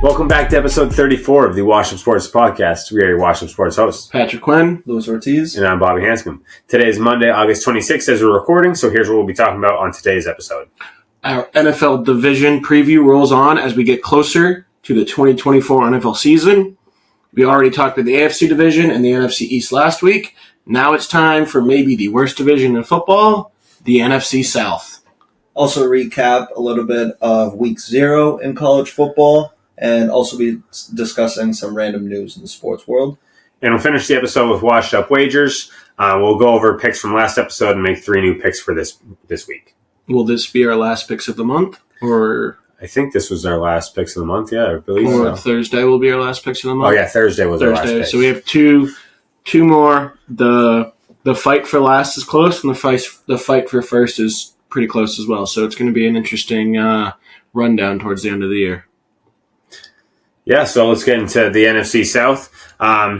Welcome back to episode 34 of the Wash Up Sports podcast. We are your Wash Up Sports hosts, Patrick Quinn, Louis Ortiz, and I'm Bobby Hanscom. Today is Monday, August 26th as we're recording, so here's what we'll be talking about on today's episode. Our NFL division preview rolls on as we get closer to the 2024 NFL season. We already talked about the AFC division and the NFC East last week. Now it's time for maybe the worst division in football, the NFC South. Also recap a little bit of week 0 in college football, and also be discussing some random news in the sports world. And we'll finish the episode with washed up wagers. We'll go over picks from last episode and make 3 new picks for this week. Will this be our last picks of the month? Or I think this was our last picks of the month, yeah, I believe so. Thursday will be our last picks of the month? Oh, yeah, Thursday was our last pick. So we have two more. The fight for last is close, and the fight for first is pretty close as well. So it's going to be an interesting rundown towards the end of the year. Yeah, so let's get into the NFC South.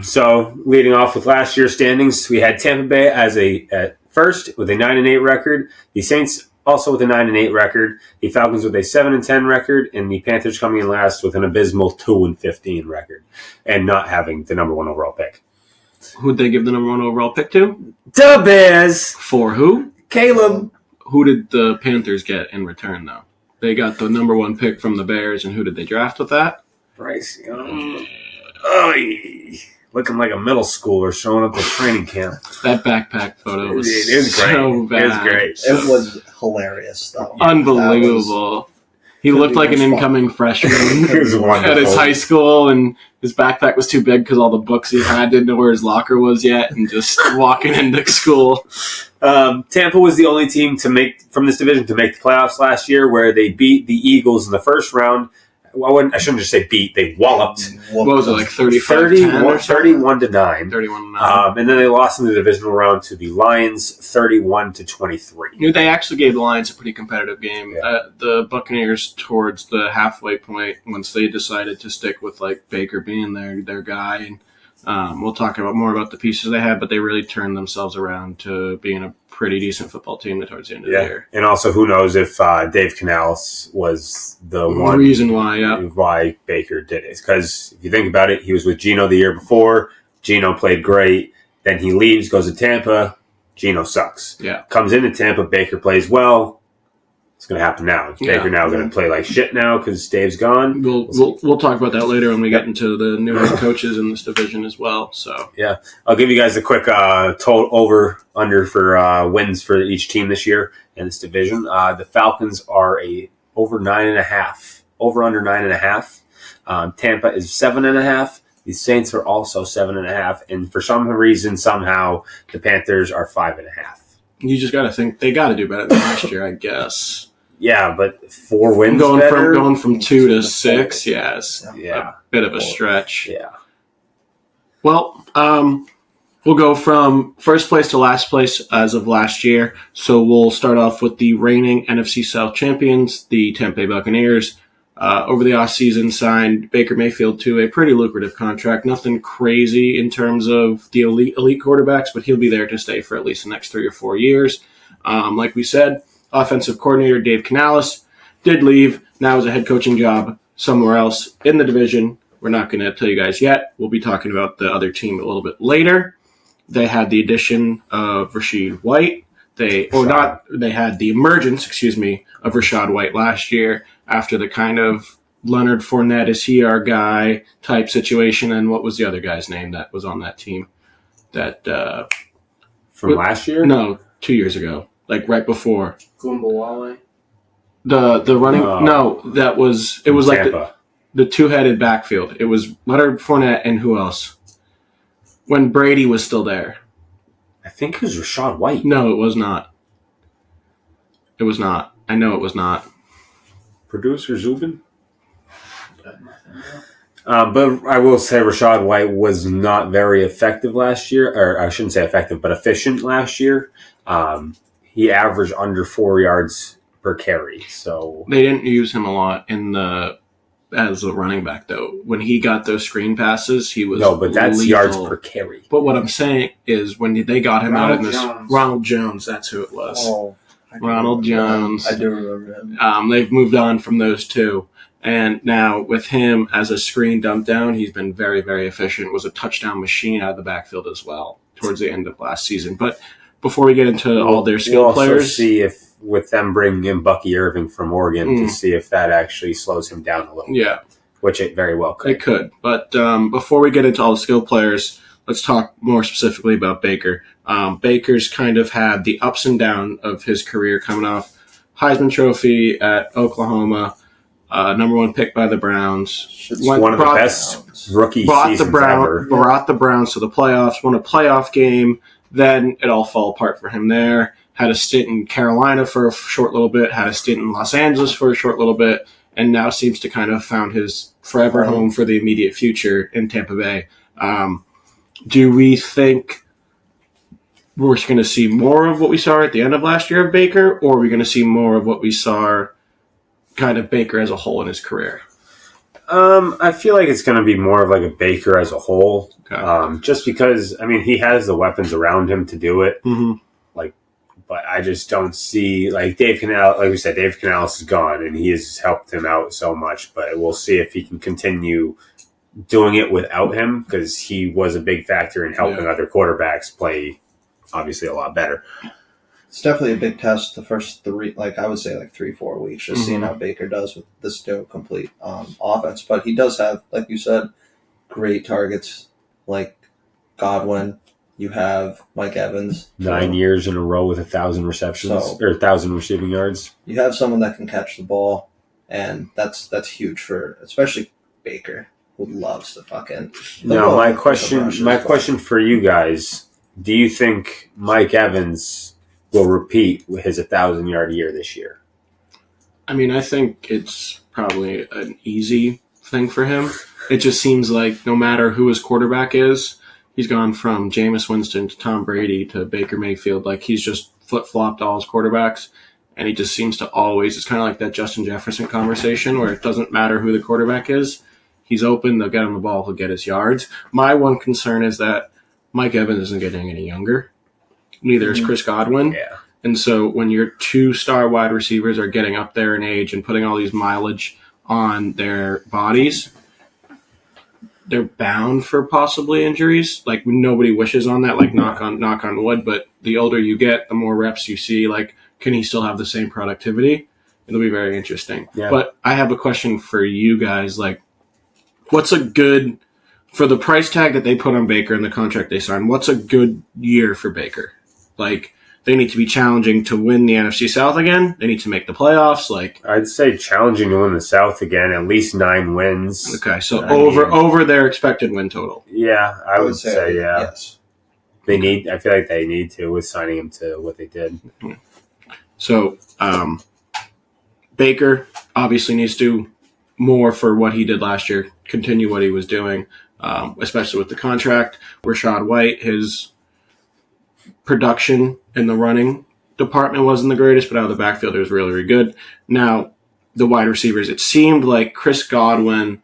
So leading off with last year's standings, we had Tampa Bay at first with a 9-8 record. The Saints also with a 9-8 record. The Falcons with a 7-10 record, and the Panthers coming in last with an abysmal 2-15 record, and not having the number 1 overall pick. Who'd they give the number 1 overall pick to? The Bears. For who? Caleb. Who did the Panthers get in return, though? They got the number 1 pick from the Bears, and who did they draft with that? Bryce Young. Looking like a middle schooler showing up at training camp. That backpack photo was so bad. It was great. It was hilarious, though. Unbelievable. He looked like an incoming freshman at his high school, and his backpack was too big because all the books he had didn't know where his locker was yet, and just walking into school. Tampa was the only team from this division to make the playoffs last year, where they beat the Eagles in the first round. Well, I shouldn't just say beat. They walloped. What was it, like 31 to 9. 31-9. And then they lost in the divisional round to the Lions, 31-23. They actually gave the Lions a pretty competitive game. Yeah. The Buccaneers, towards the halfway point, once they decided to stick with like Baker being their guy, and we'll talk more about the pieces they had, but they really turned themselves around to being a pretty decent football team towards the end of the year. And also, who knows if Dave Canales was the one reason why Baker did it. Because if you think about it, he was with Geno the year before. Geno played great. Then he leaves, goes to Tampa. Geno sucks. Yeah. Comes into Tampa. Baker plays well. It's going to happen now. Is Baker now going to play like shit now because Dave's gone? We'll talk about that later when we get into the new head coaches in this division as well. So yeah, I'll give you guys a quick total over/under for wins for each team this year in this division. The Falcons are over 9.5, over/under 9.5. Tampa is 7.5. The Saints are also 7.5, and for some reason, somehow, the Panthers are 5.5. You just got to think they got to do better than last year, I guess. Yeah, but 4 wins going from 2 to 6, yes, a bit of a stretch. Yeah. Well, we'll go from first place to last place as of last year. So we'll start off with the reigning NFC South champions, the Tampa Bay Buccaneers. Over the offseason, signed Baker Mayfield to a pretty lucrative contract. Nothing crazy in terms of the elite quarterbacks, but he'll be there to stay for at least the next 3 or 4 years. Like we said, offensive coordinator Dave Canales did leave. Now is a head coaching job somewhere else in the division. We're not going to tell you guys yet. We'll be talking about the other team a little bit later. They had the addition of Rashad White. They had the emergence, of Rashad White last year after the kind of Leonard Fournette, is he our guy type situation. And what was the other guy's name that was on that team? From last year? No, 2 years ago, like right before. Gumbawale? The running it was Tampa. Like the two-headed backfield. It was Leonard Fournette and who else? When Brady was still there. I think it was Rashad White. No, it was not. It was not. I know it was not. Producer Zubin? But I will say Rashad White was not very effective last year. Or I shouldn't say effective, but efficient last year. He averaged under 4 yards per carry. So they didn't use him a lot as a running back, though. When he got those screen passes, he was but that's lethal. yards per carry. But what I'm saying is when they got him out in this... Ronald Jones, that's who it was. Oh, Ronald Jones. I do remember him. They've moved on from those two. And now with him as a screen dump down, he's been very, very efficient. Was a touchdown machine out of the backfield as well towards the end of last season. But before we get into all their skill we'll players, also see if with them bringing in Bucky Irving from Oregon to see if that actually slows him down a little. Yeah, which it very well could. It could. But before we get into all the skill players, let's talk more specifically about Baker. Baker's kind of had the ups and downs of his career coming off Heisman Trophy at Oklahoma, number 1 pick by the Browns. One of the best rookie seasons ever. Brought the Browns to the playoffs, won a playoff game. Then it all fell apart for him there. Had a stint in Carolina for a short little bit, had a stint in Los Angeles for a short little bit, and now seems to kind of found his forever home for the immediate future in Tampa Bay. Do we think we're going to see more of what we saw at the end of last year of Baker, or are we going to see more of what we saw kind of Baker as a whole in his career? I feel like it's going to be more of like a Baker as a whole, just because, I mean, he has the weapons around him to do it. Mm-hmm. But I just don't see, like Dave Canales, like we said, Dave Canales is gone, and he has helped him out so much. But we'll see if he can continue doing it without him, because he was a big factor in helping other quarterbacks play, obviously, a lot better. It's definitely a big test the first 3, like I would say, like 3-4 weeks, just seeing how Baker does with this new complete offense. But he does have, like you said, great targets like Godwin. You have Mike Evans. 9 years in a row with 1,000 receptions or 1,000 receiving yards. You have someone that can catch the ball, and that's huge for especially Baker, who loves the fucking. Now, my question for you guys: do you think Mike Evans will repeat his 1,000-yard year this year? I mean, I think it's probably an easy thing for him. It just seems like no matter who his quarterback is. He's gone from Jameis Winston to Tom Brady to Baker Mayfield. Like, he's just flip-flopped all his quarterbacks, and he just seems to always – it's kind of like that Justin Jefferson conversation where it doesn't matter who the quarterback is. He's open. They'll get him the ball. He'll get his yards. My one concern is that Mike Evans isn't getting any younger. Neither is Chris Godwin. Yeah. And so when your 2 star wide receivers are getting up there in age and putting all these mileage on their bodies – they're bound for possibly injuries. Like, nobody wishes on that, like knock on wood, but the older you get, the more reps you see. Like, can he still have the same productivity? It'll be very interesting. Yeah. But I have a question for you guys. Like, what's a good, for the price tag that they put on Baker and the contract they signed, what's a good year for Baker? Like, they need to be challenging to win the NFC South again. They need to make the playoffs. Like, I'd say challenging to win the South again, at least 9 wins. Okay, so over their expected win total. Yeah, I would say yeah. Yes. I feel like they need to with signing him to what they did. So Baker obviously needs to do more for what he did last year, continue what he was doing, especially with the contract. Rachaad White, his production in the running department wasn't the greatest, but out of the backfield it was really, really good. Now, the wide receivers, it seemed like Chris Godwin,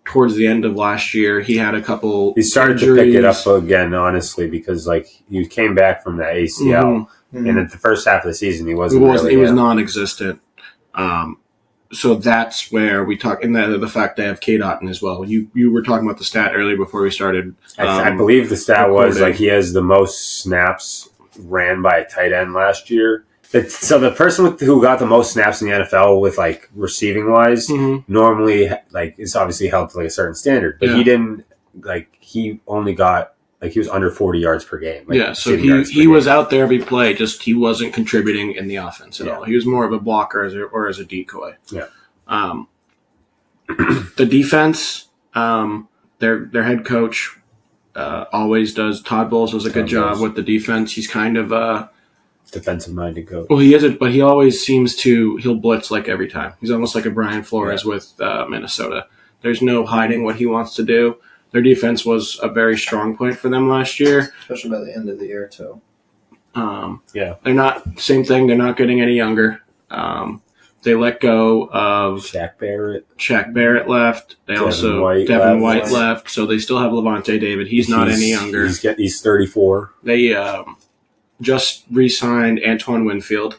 towards the end of last year, he had a couple He started injuries. to pick it up again, honestly, because like he came back from that ACL, and at the first half of the season he wasn't he was non-existent. So that's where we talk, and the fact they have K. Dotton as well. You were talking about the stat earlier before we started. I believe the stat was like he has the most snaps ran by a tight end last year. So the person who got the most snaps in the NFL with like receiving wise normally like is obviously held to like a certain standard, but he didn't he only got he was under 40 yards per game. So he was out there every play, just he wasn't contributing in the offense at all. He was more of a blocker or as a decoy. Yeah. The defense, their head coach always does. Todd Bowles does a good job with the defense. He's kind of defensive minded coach. Well, he isn't, but he always seems he'll blitz like every time. He's almost like a Brian Flores with Minnesota. There's no hiding what he wants to do. Their defense was a very strong point for them last year. Especially by the end of the year, too. They're not, same thing, they're not getting any younger. They let go of Shaq Barrett. Shaq Barrett left. Devin White left. So they still have Levante David. He's not any younger. He's 34. They just re-signed Antoine Winfield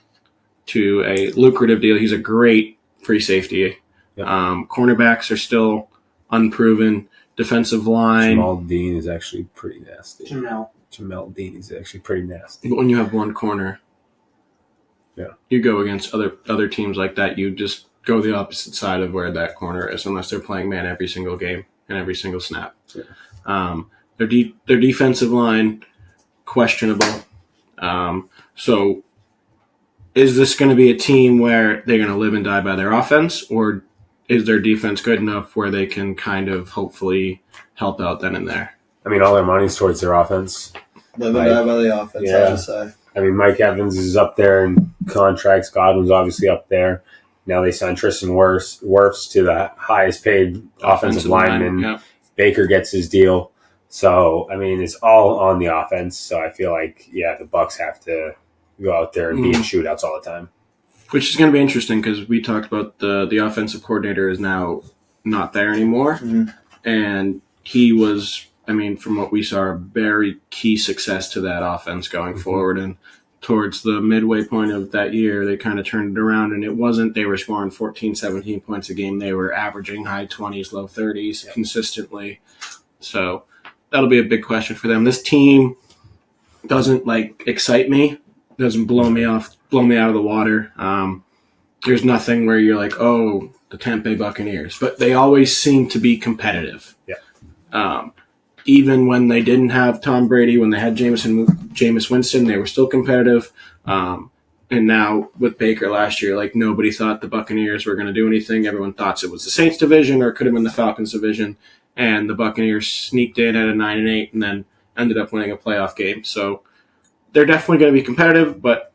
to a lucrative deal. He's a great free safety. Yep. Cornerbacks are still unproven. Defensive line. Jamal Dean is actually pretty nasty. Jamel. Jamal Dean is actually pretty nasty. But when you have one corner, you go against other teams like that, you just go the opposite side of where that corner is, unless they're playing man every single game and every single snap. Yeah. Their defensive line, questionable. So is this going to be a team where they're going to live and die by their offense, or is their defense good enough where they can kind of hopefully help out then and there? I mean, all their money's towards their offense. Live and die by the offense, I would say. I mean, Mike Evans is up there in contracts. Godwin's obviously up there. Now they signed Tristan Wirfs to the highest paid offensive lineman. Yeah. Baker gets his deal. So, I mean, it's all on the offense. So I feel like, the Bucs have to go out there and be in shootouts all the time. Which is going to be interesting because we talked about the offensive coordinator is now not there anymore. Mm-hmm. And he was, I mean, from what we saw, a very key success to that offense going forward. And towards the midway point of that year, they kind of turned it around. And it wasn't they were scoring 14, 17 points a game. They were averaging high 20s, low 30s consistently. So that'll be a big question for them. This team doesn't, excite me. Doesn't blow me out of the water. There's nothing where you're like, oh, the Tampa Bay Buccaneers. But they always seem to be competitive. Yeah. Even when they didn't have Tom Brady, when they had Jameis Winston, they were still competitive. And now with Baker last year, nobody thought the Buccaneers were going to do anything. Everyone thought it was the Saints division or it could have been the Falcons division. And the Buccaneers sneaked in at a 9-8 and then ended up winning a playoff game. So they're definitely going to be competitive, but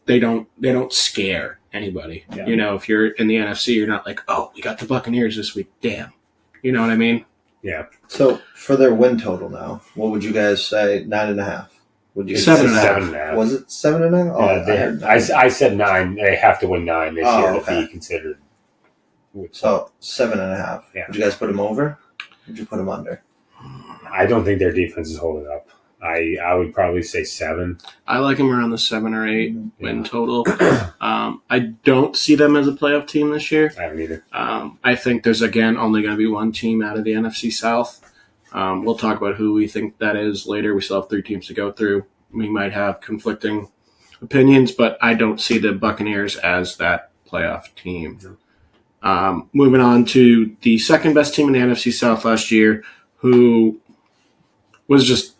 they don't scare anybody. Yeah. If you're in the NFC, you're not like, oh, we got the Buccaneers this week. Damn. You know what I mean? Yeah. So for their win total now, what would you guys say? 9.5? Would you 7.5. 7.5. Was it 7.5? Oh, I said 9. They have to win 9 this year okay. to be considered. So 7.5. Yeah. Would you guys put them over? Or would you put them under? I don't think their defense is holding up. I would probably say 7. I like them around the 7 or 8 win total. I don't see them as a playoff team this year. I haven't either. I think there's, again, only going to be one team out of the NFC South. We'll talk about who we think that is later. We still have 3 teams to go through. We might have conflicting opinions, but I don't see the Buccaneers as that playoff team. Moving on to the second best team in the NFC South last year, who was just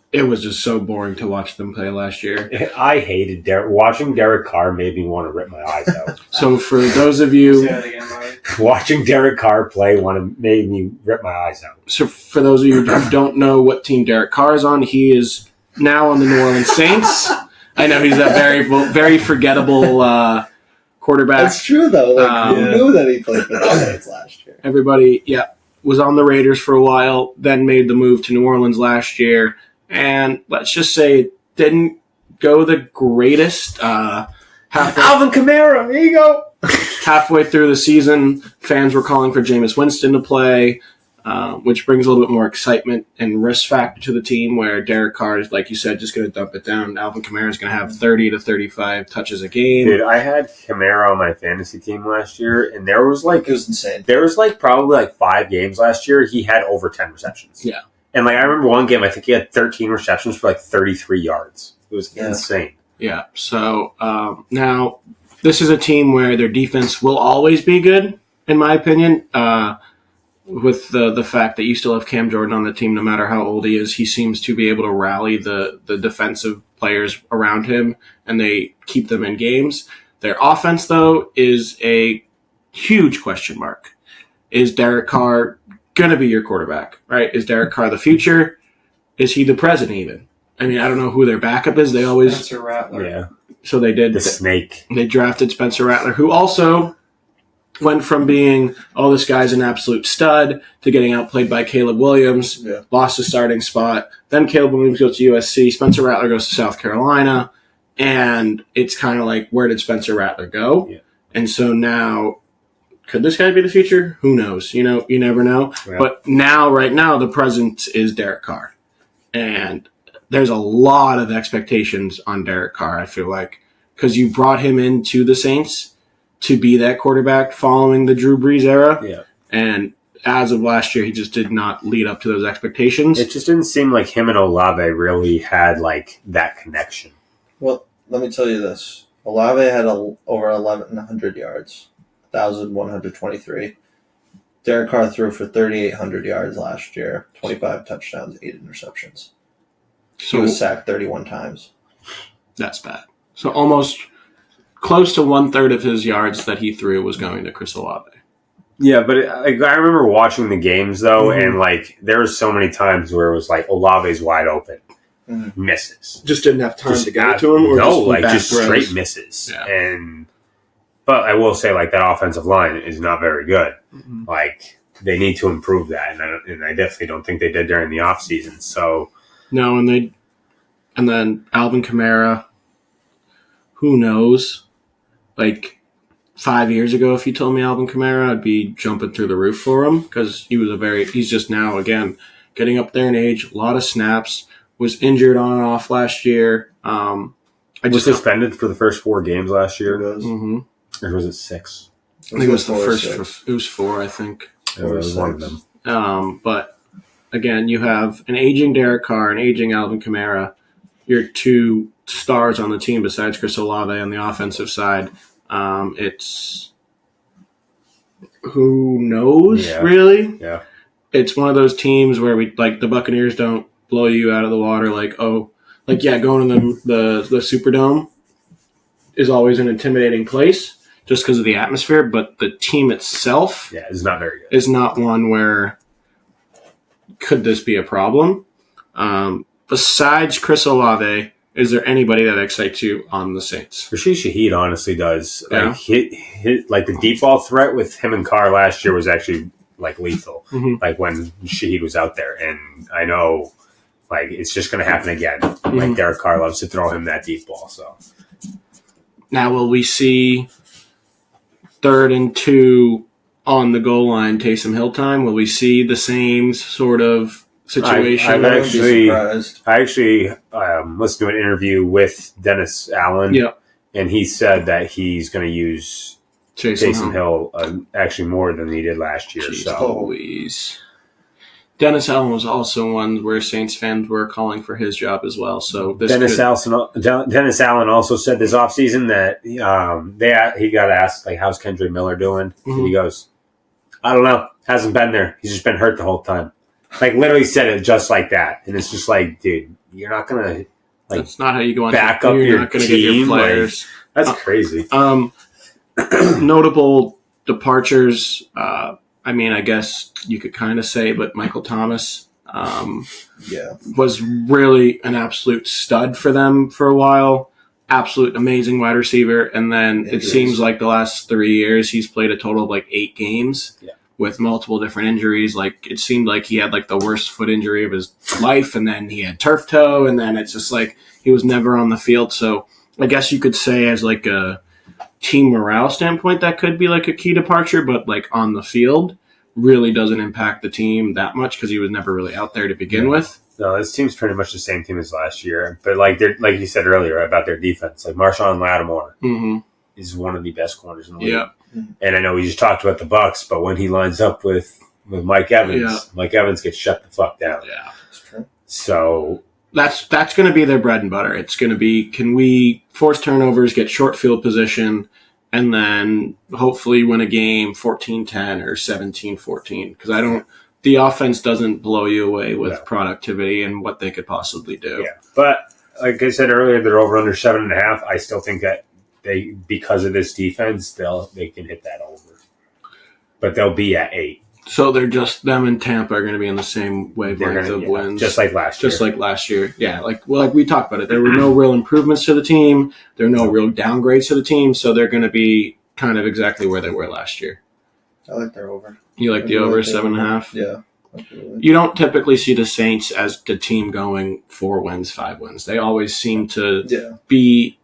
so boring to watch them play last year. I hated watching Derek Carr made me want to rip my eyes out. So for those of you, Say that again, Mike. Watching Derek Carr play made me rip my eyes out. So for those of you who don't know what team Derek Carr is on, he is now on the New Orleans Saints. I know he's a very, very forgettable quarterback. That's true, though. Who knew that he played for the Saints last year? Everybody, was on the Raiders for a while, then made the move to New Orleans last year. And let's just say it didn't go the greatest. Alvin Kamara, here you go. Halfway through the season, fans were calling for Jameis Winston to play, which brings a little bit more excitement and risk factor to the team, where Derek Carr is, like you said, just going to dump it down. Alvin Kamara is going to have 30 to 35 touches a game. Dude, I had Kamara on my fantasy team last year, and there was It was insane. There was probably 5 games last year he had over 10 receptions. Yeah. And I remember one game, I think he had 13 receptions for 33 yards. It was insane. Yeah. So now this is a team where their defense will always be good, in my opinion. With the fact that you still have Cam Jordan on the team, no matter how old he is, he seems to be able to rally the defensive players around him, and they keep them in games. Their offense, though, is a huge question mark. Is Derek Carr going to be your quarterback, right? Is Derek Carr the future? Is he the present even? I mean, I don't know who their backup is. They always... Spencer Rattler. Yeah. So they did... The snake. They drafted Spencer Rattler, who also went from being, oh, this guy's an absolute stud, to getting outplayed by Caleb Williams, lost his starting spot. Then Caleb Williams goes to USC. Spencer Rattler goes to South Carolina. And it's kind of like, where did Spencer Rattler go? Yeah. And so now... Could this guy be the future? Who knows? You never know. Yeah. But right now, the present is Derek Carr. And there's a lot of expectations on Derek Carr, I feel like, because you brought him into the Saints, to be that quarterback following the Drew Brees era. Yeah. And as of last year, he just did not lead up to those expectations. It just didn't seem like him and Olave really had like that connection. Well, let me tell you this. Olave had over 1,100 yards, 1,123. Derek Carr threw for 3,800 yards last year, 25 touchdowns, 8 interceptions. He So was sacked 31 times. that's bad. So almost close to 1/3 of his yards that he threw was going to Chris Olave. Yeah, but I remember watching the games though, Mhm. and like there were so many times where it was like Olave's wide open, Mhm. misses. Just didn't have time Just to get it to him? Or no, just bad throws? straight misses. Yeah. But I will say, like, that offensive line is not very good. Mhm. Like, they need to improve that, and I definitely don't think they did during the offseason. So, No, and then Alvin Kamara, who knows? Like 5 years ago, if you told me Alvin Kamara, I'd be jumping through the roof for him because he's just now, again, getting up there in age, a lot of snaps, was injured on and off last year. I just suspended for the first 4 games last year. Mhm. Or was it 6? I think it was the 4 or first. 6. It was 4, I think. It was one of them. But again, you have an aging Derek Carr, an aging Alvin Kamara. Your 2 stars on the team besides Chris Olave on the offensive side. It's who knows, Yeah. really? Yeah. It's one of those teams where we like the Buccaneers don't blow you out of the water. Going to the Superdome is always an intimidating place just because of the atmosphere, but the team itself Yeah, it's not very good. is not one where could this be a problem. Besides Chris Olave, is there anybody that excites you on the Saints? Rashid Shaheed honestly does. Yeah. Like, hit, like, the deep ball threat with him and Carr last year was actually, like, lethal. Mhm. Like, when Shaheed was out there. And I know, like, it's just going to happen again. Like, Mhm. Derek Carr loves to throw him that deep ball, so. Now, will we see 3rd and 2 on the goal line Taysom Hill time? Will we see the same sort of situation? I've I wouldn't be actually surprised. I actually listened to an interview with Dennis Allen, Yeah. and he said that he's going to use Taysom Hill actually more than he did last year. Jeez, So Louise. Dennis Allen was also one where Saints fans were calling for his job as well. So Dennis Allen also said this offseason that he got asked, like, how's Kendra Miller doing? Mhm. And he goes, I don't know. Hasn't been there. He's just been hurt the whole time. Like, literally said it just like that. And it's just like, dude, you're not going to, like, that's not how you go on. back up You're your not going to get your team, players. that's crazy. Notable departures. I guess you could kind of say, but Michael Thomas Yeah. was really an absolute stud for them for a while. Absolute amazing wide receiver. And then Yeah, it he seems is. like the last 3 years he's played a total of like 8 games with multiple different injuries. Like it seemed like he had like the worst foot injury of his life, and then he had turf toe, and then it's just like he was never on the field. So I guess you could say as like a team morale standpoint that could be like a key departure, but like on the field really doesn't impact the team that much because he was never really out there to begin with. No, this team's pretty much the same team as last year. But like you said earlier about their defense, like Marshawn Lattimore Mm-hmm. is one of the best corners in the league. Yeah. And I know we just talked about the Bucks, but when he lines up with Mike Evans, Mike Evans gets shut the fuck down. Yeah. That's true. So That's going to be their bread and butter. It's going to be, can we force turnovers, get short field position, and then hopefully win a game 14-10 or 17-14? Because the offense doesn't blow you away with productivity and what they could possibly do. yeah, but like I said earlier, they're over under 7.5. I still think that because of this defense, they can hit that over, but they'll be at 8. So they're just, them and Tampa are going to be in the same wavelength of wins. just like last year. Just like last year. Yeah, like we talked about it. There were no real improvements to the team. There were no real downgrades to the team, so they're going to be kind of exactly where they were last year. I like their over. You like the over 7.5? Yeah. Absolutely. You don't typically see the Saints as the team going 4 wins, 5 wins. They always seem to be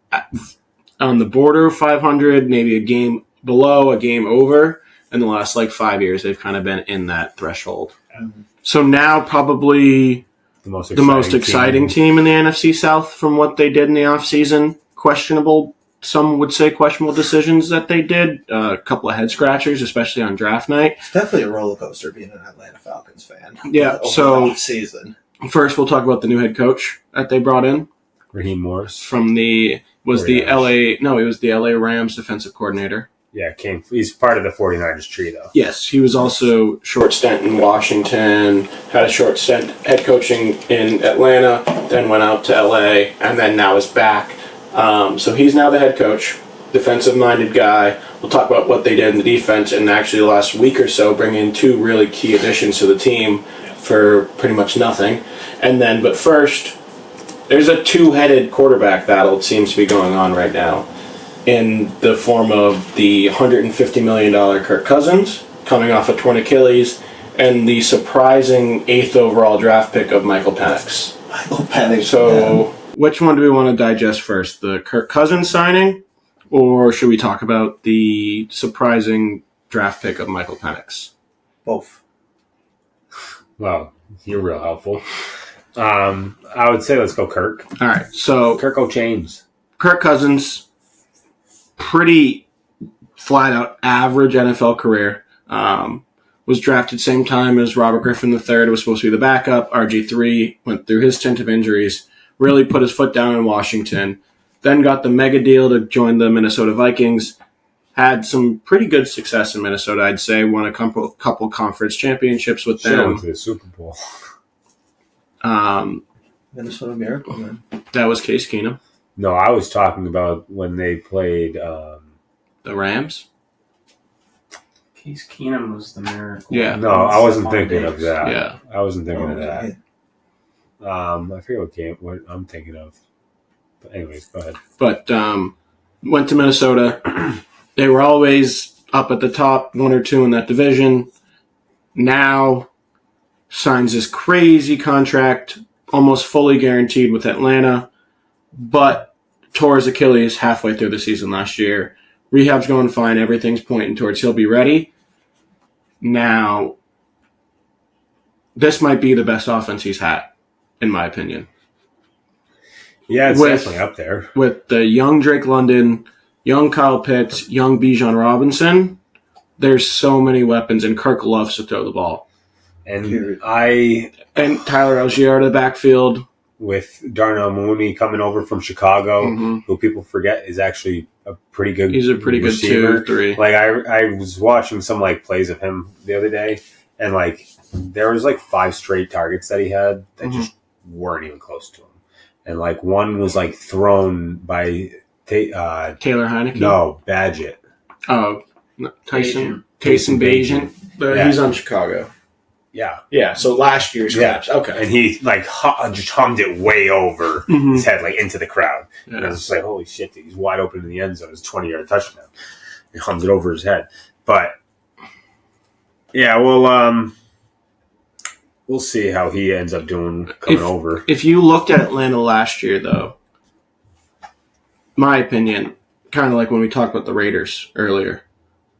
on the border of 500, maybe a game below, a game over. In the last 5 years, they've kind of been in that threshold. Mm-hmm. So now probably the most exciting team in the NFC South from what they did in the offseason. Questionable some would say questionable decisions that they did. A couple of head scratchers, especially on draft night. It's definitely a roller coaster being an Atlanta Falcons fan. Yeah, over so the season. First, we'll talk about the new head coach that they brought in Raheem Morris from the LA Rams defensive coordinator. Yeah, he's part of the 49ers tree, though. Yes, he was also short stint in Washington, had a short stint head coaching in Atlanta, then went out to LA, and then now is back. So he's now the head coach, defensive-minded guy. We'll talk about what they did in the defense, and actually the last week or so bring in two really key additions to the team for pretty much nothing. But first, there's a two-headed quarterback battle that seems to be going on right now, in the form of the $150 million Kirk Cousins, coming off a torn Achilles, and the surprising 8th overall draft pick of Michael Penix. So, which one do we want to digest first? The Kirk Cousins signing, or should we talk about the surprising draft pick of Michael Penix? Both. Well, you're real helpful. I would say let's go Kirk. All right, so Kirk O'Chains. Kirk Cousins, pretty flat-out average NFL career. Was drafted same time as Robert Griffin III. Was supposed to be the backup. RG3 went through his stint of injuries. Really put his foot down in Washington. Then got the mega deal to join the Minnesota Vikings. Had some pretty good success in Minnesota, I'd say. Won a couple conference championships with them. Went to the Super Bowl. Minnesota Miracle, man. That was Case Keenum. No, I was talking about when they played the Rams. Case Keenum was the miracle. Yeah. No, I wasn't thinking of that. Yeah. I wasn't thinking of that. Okay. I forget what I'm thinking of. But anyways, go ahead. But went to Minnesota. They were always up at the top, 1 or 2 in that division. Now signs this crazy contract, almost fully guaranteed with Atlanta, but tore his Achilles halfway through the season last year. Rehab's going fine. Everything's pointing towards he'll be ready. Now, this might be the best offense he's had, in my opinion. Yeah, it's definitely up there. With the young Drake London, young Kyle Pitts, young Bijan Robinson, there's so many weapons, and Kirk loves to throw the ball. And And Tyler Algier to the backfield. With Darnell Mooney coming over from Chicago, who people forget is actually a pretty good He's a pretty receiver. good 2-3. Like I was watching some plays of him the other day, and there was 5 straight targets that he had that just weren't even close to him. And one was thrown by Taylor Heineke? No, Badgett. Oh, Tyson Bagent. Yeah. He's on Chicago. Yeah. Yeah, so last year's claps. Okay. And he just hummed it way over his head, into the crowd. Yeah. And I was just like, holy shit, dude, he's wide open in the end zone. It's a 20-yard touchdown. He hums it over his head. But yeah, we'll see how he ends up doing coming over. If you looked at Atlanta last year, though, my opinion, kind of like when we talked about the Raiders earlier,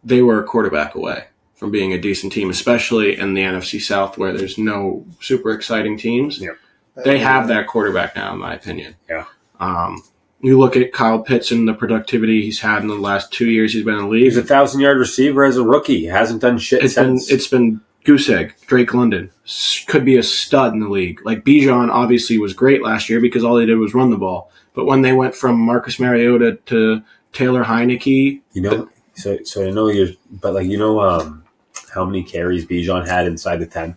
they were a quarterback away from being a decent team, especially in the NFC South where there's no super exciting teams. Yep. They have that quarterback now, in my opinion. Yeah. You look at Kyle Pitts and the productivity he's had in the last 2 years he's been in the league. He's a 1,000-yard receiver as a rookie. He hasn't done shit since. It's been goose egg. Drake London could be a stud in the league. Bijan obviously was great last year because all they did was run the ball. But when they went from Marcus Mariota to Taylor Heineke, so I know how many carries Bijan had inside the 10?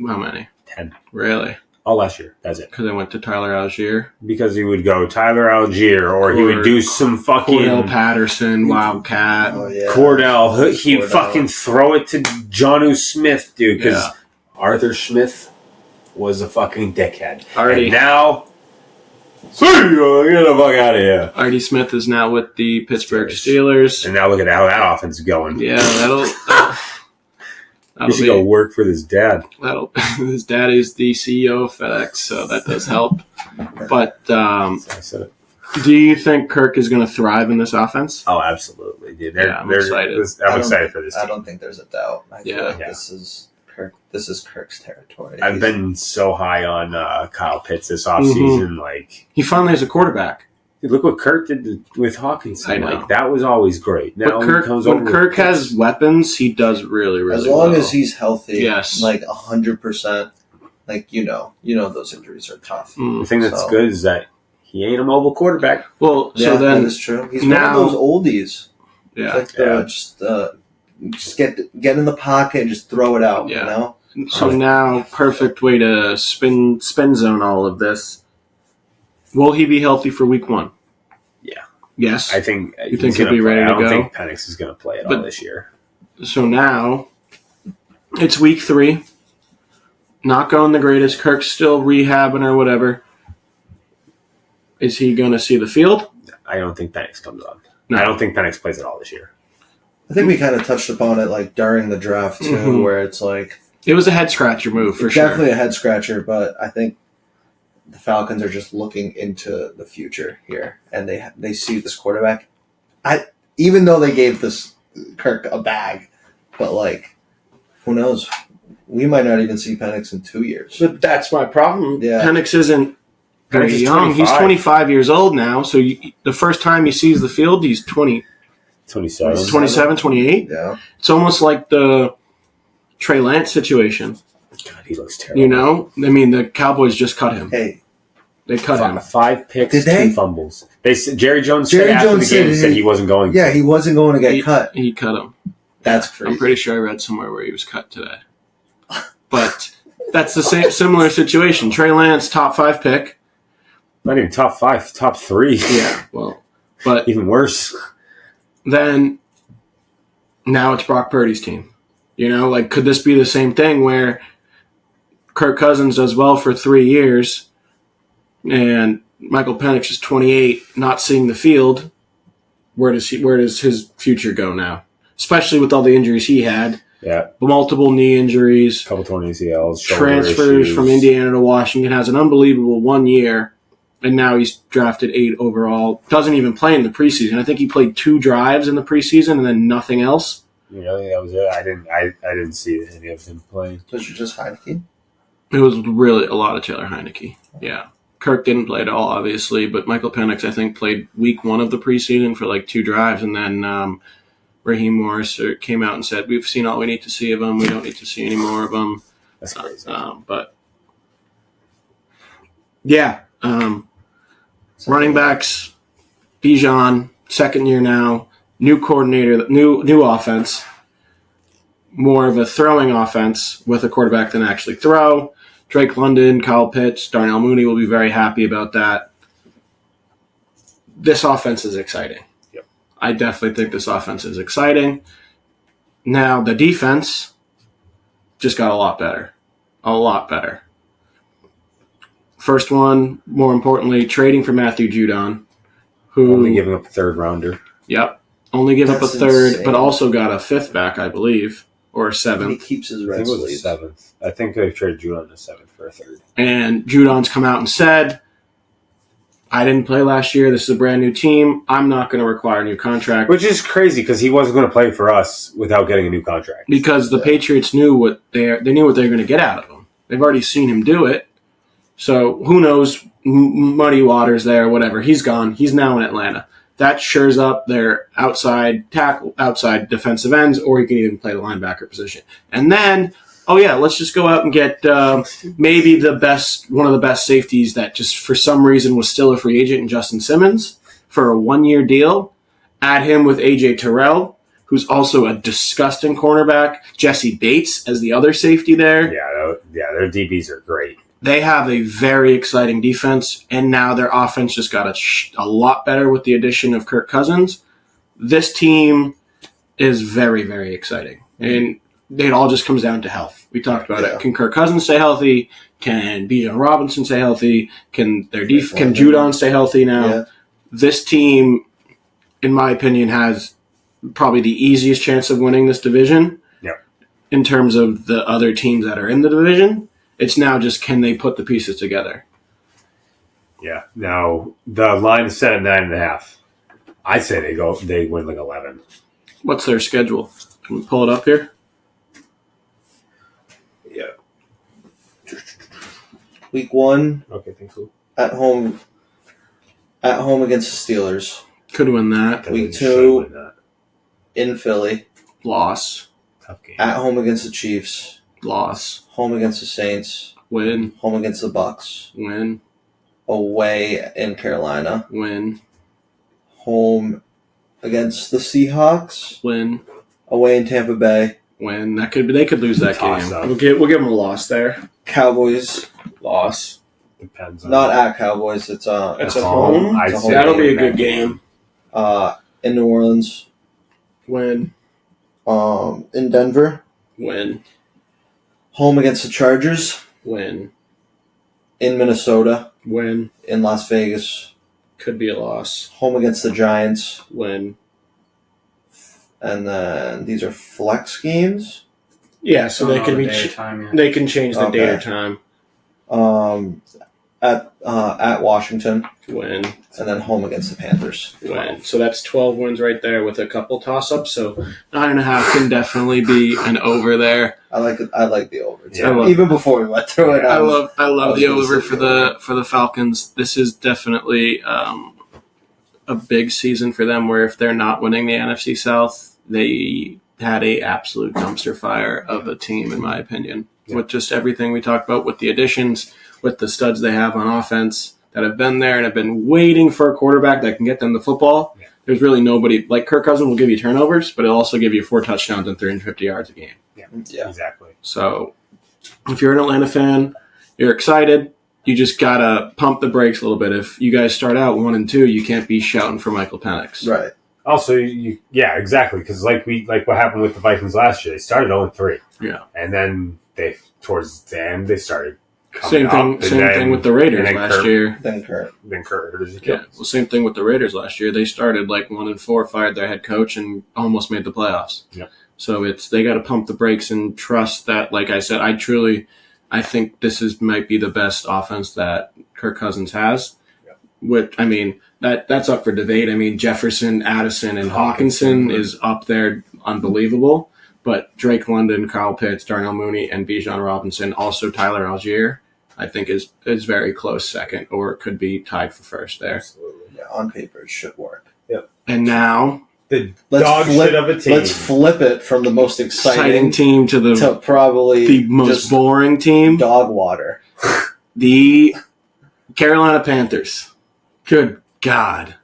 how many? 10. Really? All last year. That's it. Because I went to Tyler Algier. Because he would go Tyler Algier, or he would do some fucking Cordell Patterson, Wildcat. Oh, yeah. Cordell. He'd Cordell. fucking throw it to Jonnu Smith, dude. Because Arthur Smith was a fucking dickhead. And now, get the fuck out of here. Artie Smith is now with the Pittsburgh Steelers. And now look at how that offense is going. Yeah, that'll He should go work for his dad. His dad is the CEO of FedEx, so that does help. But I said it. do you think Kirk is going to thrive in this offense? Oh, absolutely, dude. I'm excited. I'm excited for this team. I don't think there's a doubt. I feel like this is Kirk. This is Kirk's territory. I've been so high on Kyle Pitts this offseason. He finally has a quarterback. Look what Kirk did with Hawkinson. I know. Like, that was always great. Now when Kirk has weapons, he does really, really as long well. as he's healthy. Yes. Like 100%. Like those injuries are tough. The thing that's good is that he ain't a mobile quarterback. Well, Yeah, so then that is true. He's now, one of those oldies. Yeah. It's like just get in the pocket and just throw it out. Yeah. So now, perfect way to spin zone all of this. Will he be healthy for week 1? Yeah. Yes. I think you think he'll be ready to go? I don't think Penix is going to play at all this year. So now it's week 3. Not going the greatest. Kirk's still rehabbing or whatever. Is he going to see the field? I don't think Penix comes on. No. I don't think Penix plays at all this year. I think we kind of touched upon it like during the draft too, where it's like it was a head scratcher move for sure. Definitely a head scratcher, but I think the Falcons are just looking into the future here, and they see this quarterback. Even though they gave this Kirk a bag, but like, who knows? We might not even see Penix in 2 years. But that's my problem. Yeah. Penix isn't very Penix is young. 25. He's 25 years old now, so the first time he sees the field, he's 27, 28. Yeah. It's almost like the Trey Lance situation. God, he looks terrible. I mean, the Cowboys just cut him. Hey, they cut him. 5 picks, Did they? 2 fumbles. Jerry Jones said after the game said he wasn't going. Yeah, he wasn't going to get cut. He cut him. That's crazy. I'm pretty sure I read somewhere where he was cut today. But that's the similar situation. Trey Lance, top 5 pick. Not even top 5, top 3. Yeah, well, but even worse. Then now it's Brock Purdy's team. Could this be the same thing where Kirk Cousins does well for 3 years and Michael Penix is 28, not seeing the field? Where does his future go now? Especially with all the injuries he had. Yeah. Multiple knee injuries. Couple torn ACLs. Transfers from Indiana to Washington. Has an unbelievable 1 year. And now he's drafted 8 overall. Doesn't even play in the preseason. I think he played 2 drives in the preseason and then nothing else. Really? That was it? I didn't see any of him playing. Was it just Heineke? It was really a lot of Taylor Heineke. Yeah. Kirk didn't play at all, obviously, but Michael Penix, I think, played week 1 of the preseason for like 2 drives, and then Raheem Morris came out and said, "We've seen all we need to see of him. We don't need to see any more of him." That's crazy. But yeah, running backs, Bijan, 2nd year now, new coordinator, new offense, more of a throwing offense with a quarterback than actually throw. Drake London, Kyle Pitts, Darnell Mooney will be very happy about that. This offense is exciting. Yep. I definitely think this offense is exciting. Now, the defense just got a lot better. A lot better. First one, more importantly, trading for Matthew Judon, who only giving up a 3rd rounder. Yep. Only give up a That's 3rd, insane. but also got a 5th back, I believe, or a And he 7th. keeps his I red think it was sleeve. a 7th. I think they traded Judon in the 7th for a 3rd. And Judon's come out and said, I didn't play last year. This is a brand new team. I'm not going to require a new contract. Which is crazy because he wasn't going to play for us without getting a new contract. Because the Patriots knew what they knew what they were going to get out of him. They've already seen him do it. So who knows, muddy waters there, whatever. He's gone. He's now in Atlanta. That shores up their outside tackle, outside defensive ends, or he can even play the linebacker position. And then, let's just go out and get maybe one of the best safeties that just for some reason was still a free agent in Justin Simmons for a 1-year deal. Add him with A.J. Terrell, who's also a disgusting cornerback. Jesse Bates as the other safety there. Yeah, their DBs are great. They have a very exciting defense, and now their offense just got a lot better with the addition of Kirk Cousins. This team is very, very exciting. And it all just comes down to health. We talked about it. Can Kirk Cousins stay healthy? Can Bijan Robinson stay healthy? Can Judon stay healthy now? Yeah. This team, in my opinion, has probably the easiest chance of winning this division. Yep. In terms of the other teams that are in the division. It's now just can they put the pieces together? Yeah. Now the line is set at 9.5. I'd say they win like 11. What's their schedule? Can we pull it up here? Yeah. Week 1 Okay, thanks. at home At home against the Steelers. Could win that. Week Should 2 win that. in Philly. Loss. Tough game. At home against the Chiefs. Loss. Home against the Saints. Win. Home against the Bucks. Win. Away in Carolina. Win. Home against the Seahawks. Win. Away in Tampa Bay. Win. They could lose that Toss game. up. We'll give them a loss there. Cowboys. Loss. Depends on Not at Cowboys. It's It's at at home. I'd It's a say That'll be a that good game. in New Orleans. Win. In Denver. Win. Home against the Chargers. Win. In Minnesota. Win. In Las Vegas. Could be a loss. Home against the Giants. Win. And then these are flex games. Yeah, so they Don't can know be. the day or time yet. They can change the date or Okay. time. At Washington, Win. and then home against the Panthers. Win. So that's 12 wins right there with a couple toss-ups. So 9.5 can definitely be an over there. I like it. I like the over too. Yeah. Even before we went through it, I love was the gonna over say for the Falcons. This is definitely a big season for them. Where if they're not winning the NFC South, they had a absolute dumpster fire of a team, in my opinion. Yeah. With just everything we talked about, with the additions, with the studs they have on offense that have been there and have been waiting for a quarterback that can get them the football. Yeah. There's really nobody like Kirk Cousins will give you turnovers, but he'll also give you 4 touchdowns and 350 yards a game. Yeah. Exactly. So if you're an Atlanta fan, you're excited. You just gotta pump the brakes a little bit. If you guys start out 1-2, you can't be shouting for Michael Penix. Right. Also, exactly, because like what happened with the Vikings last year, they started 0-3. Yeah. And then towards the end, they started coming Same thing with the Raiders last year. Then Kurt. Then Kurt hurt his Yeah, Achilles. well, same thing with the Raiders last year. They started like 1-4, fired their head coach, and almost made the playoffs. Yep. So they got to pump the brakes and trust that. Like I said, I think this might be the best offense that Kirk Cousins has. Yep. Which I mean, that's up for debate. I mean, Jefferson, Addison, and Hawkinson is up there, unbelievable. But Drake London, Kyle Pitts, Darnell Mooney, and Bijan Robinson, also Tyler Algier, I think is very close second, or it could be tied for first there. Absolutely. Yeah, on paper it should work. And now, The Let's dog flip- shit of a team. Let's flip it from the most exciting exciting team to to probably the most just boring team, dog water. the Carolina Panthers. Good God.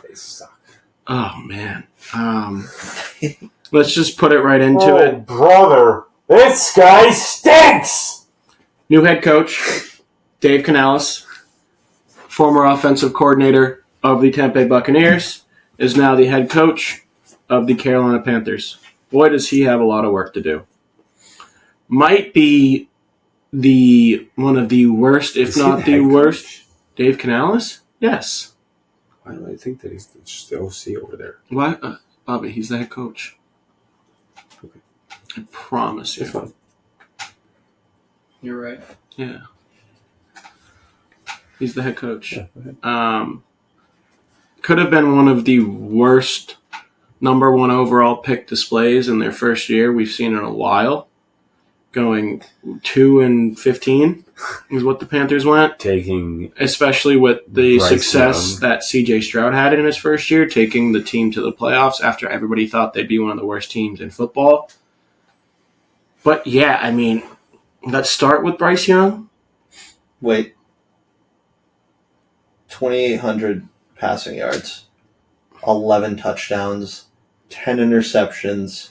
They suck. Oh, man. Let's just put it right into it. brother, this guy stinks! New head coach, Dave Canales, former offensive coordinator of the Tampa Bay Buccaneers, is now the head coach of the Carolina Panthers. Boy, does he have a lot of work to do. Might be one of the worst, if Is he not the the head worst. coach? Dave Canales? Yes. Why do I think that he's just the OC over there? Why, Bobby? He's the head coach. Okay. I promise you. It's fine. You're right. Yeah. He's the head coach. Yeah, go ahead. Could have been one of the worst number 1 overall pick displays in their first year we've seen in a while. Going 2-15 is what the Panthers went. Taking Especially with the Bryce success Young. that CJ Stroud had in his first year, taking the team to the playoffs after everybody thought they'd be one of the worst teams in football. But yeah, I mean, let's start with Bryce Young. Wait. 2,800 passing yards, 11 touchdowns, 10 interceptions,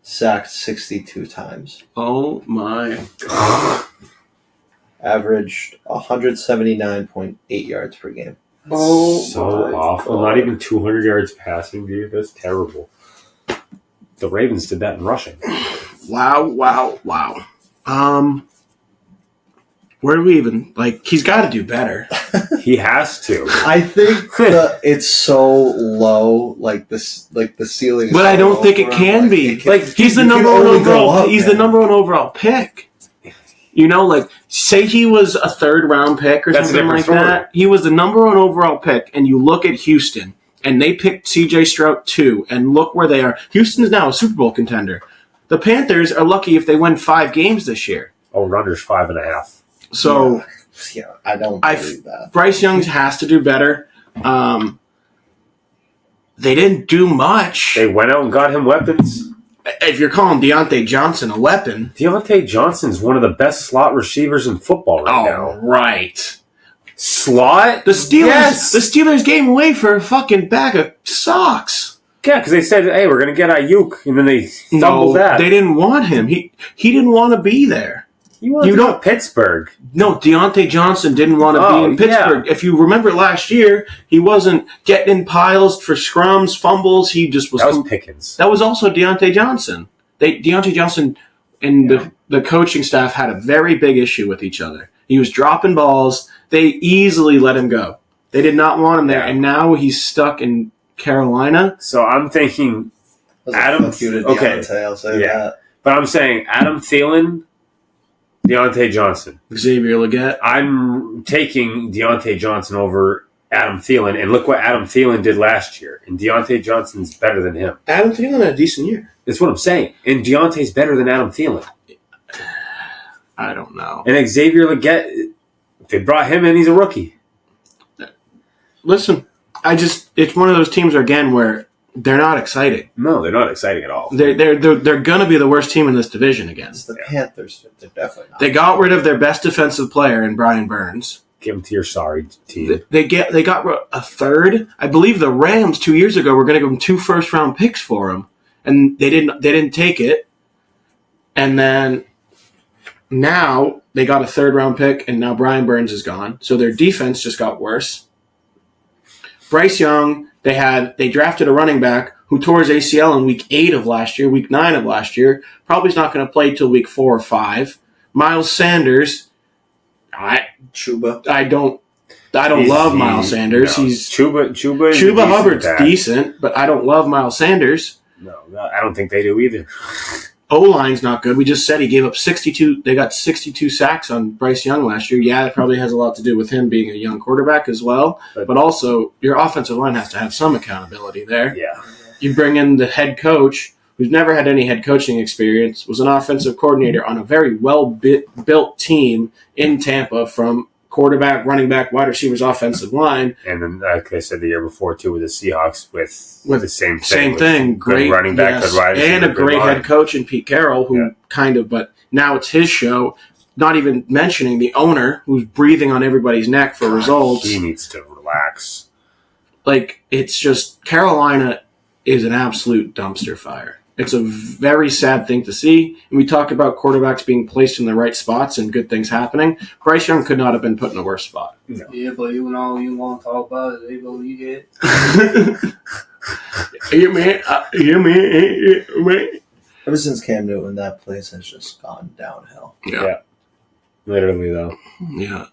sacked 62 times. Oh my God. Averaged 179.8 yards per game. Oh, so my awful. God. Not even 200 yards passing, dude. That's terrible. The Ravens did that in rushing. Wow. Where do we even he's got to do better. He has to. I think it's so low, like the ceiling. Is But so I don't low think it for him, can be. it can- Like he's the you number can one only go overall. up, He's the man. number 1 overall pick. You know, like say he was a 3rd round pick or That's a something like different story. that. He was the number 1 overall pick, and you look at Houston, and they picked C.J. Stroud 2, and look where they are. Houston is now a Super Bowl contender. The Panthers are lucky if they win 5 games this year. Oh, Runner's 5.5. So yeah, I don't I believe that. Bryce Young has to do better. They didn't do much. They went out and got him weapons. If you're calling Deontay Johnson a weapon. Deontay Johnson's one of the best slot receivers in football right now. Right. Slot? The Steelers gave him away for a fucking bag of socks. Yeah, because they said, hey, we're going to get Ayuk, and then they fumbled that. They didn't want him. He didn't want to be there. You wanted to go to Pittsburgh. No, Deontay Johnson didn't want to be in Pittsburgh. Yeah. If you remember last year, he wasn't getting in piles for scrums, fumbles. He just was... That was Pickens. That was also Deontay Johnson. Deontay Johnson and the coaching staff had a very big issue with each other. He was dropping balls. They easily let him go. They did not want him there, and now he's stuck in Carolina. So I'm thinking Adam... Okay, I'll say that. But I'm saying Adam Thielen... Deontay Johnson. Xavier Legette. I'm taking Deontay Johnson over Adam Thielen, and look what Adam Thielen did last year. And Deontay Johnson's better than him. Adam Thielen had a decent year. That's what I'm saying. And Deontay's better than Adam Thielen. I don't know. And Xavier Legette, they brought him in, he's a rookie. Listen, it's one of those teams, again, where they're not exciting. No, they're not exciting at all. They're going to be the worst team in this division again. It's the Panthers. They're definitely not. They got rid of their best defensive player in Brian Burns. Give them to your sorry team. They got a third. I believe the Rams 2 years ago were going to give them 2 first-round picks for him, and they didn't take it. And then now they got a third-round pick, and now Brian Burns is gone. So their defense just got worse. Bryce Young... They drafted a running back who tore his ACL in week 8 of last year, week 9 of last year. Probably is not going to play till week 4 or 5. Miles Sanders, I don't love Miles Sanders. No. He's Chuba Hubbard's decent, but I don't love Miles Sanders. No, I don't think they do either. O-line's not good. We just said he gave up 62. They got 62 sacks on Bryce Young last year. Yeah, it probably has a lot to do with him being a young quarterback as well. But also, your offensive line has to have some accountability there. Yeah. You bring in the head coach, who's never had any head coaching experience, was an offensive coordinator on a very well-built team in Tampa from quarterback, running back, wide receivers, offensive line. And then, like I said the year before, too, with the Seahawks, with the same thing. Same thing. Great running back, good wide receiver, and a great head coach in Pete Carroll, who but now it's his show, not even mentioning the owner, who's breathing on everybody's neck for results. He needs to relax. It's just, Carolina is an absolute dumpster fire. It's a very sad thing to see. And we talk about quarterbacks being placed in the right spots and good things happening. Bryce Young could not have been put in a worse spot. No. Yeah, but you know, you want to talk about it, they go, you get. man. Ever since Cam Newton, that place has just gone downhill. Yeah. Literally, though. Yeah.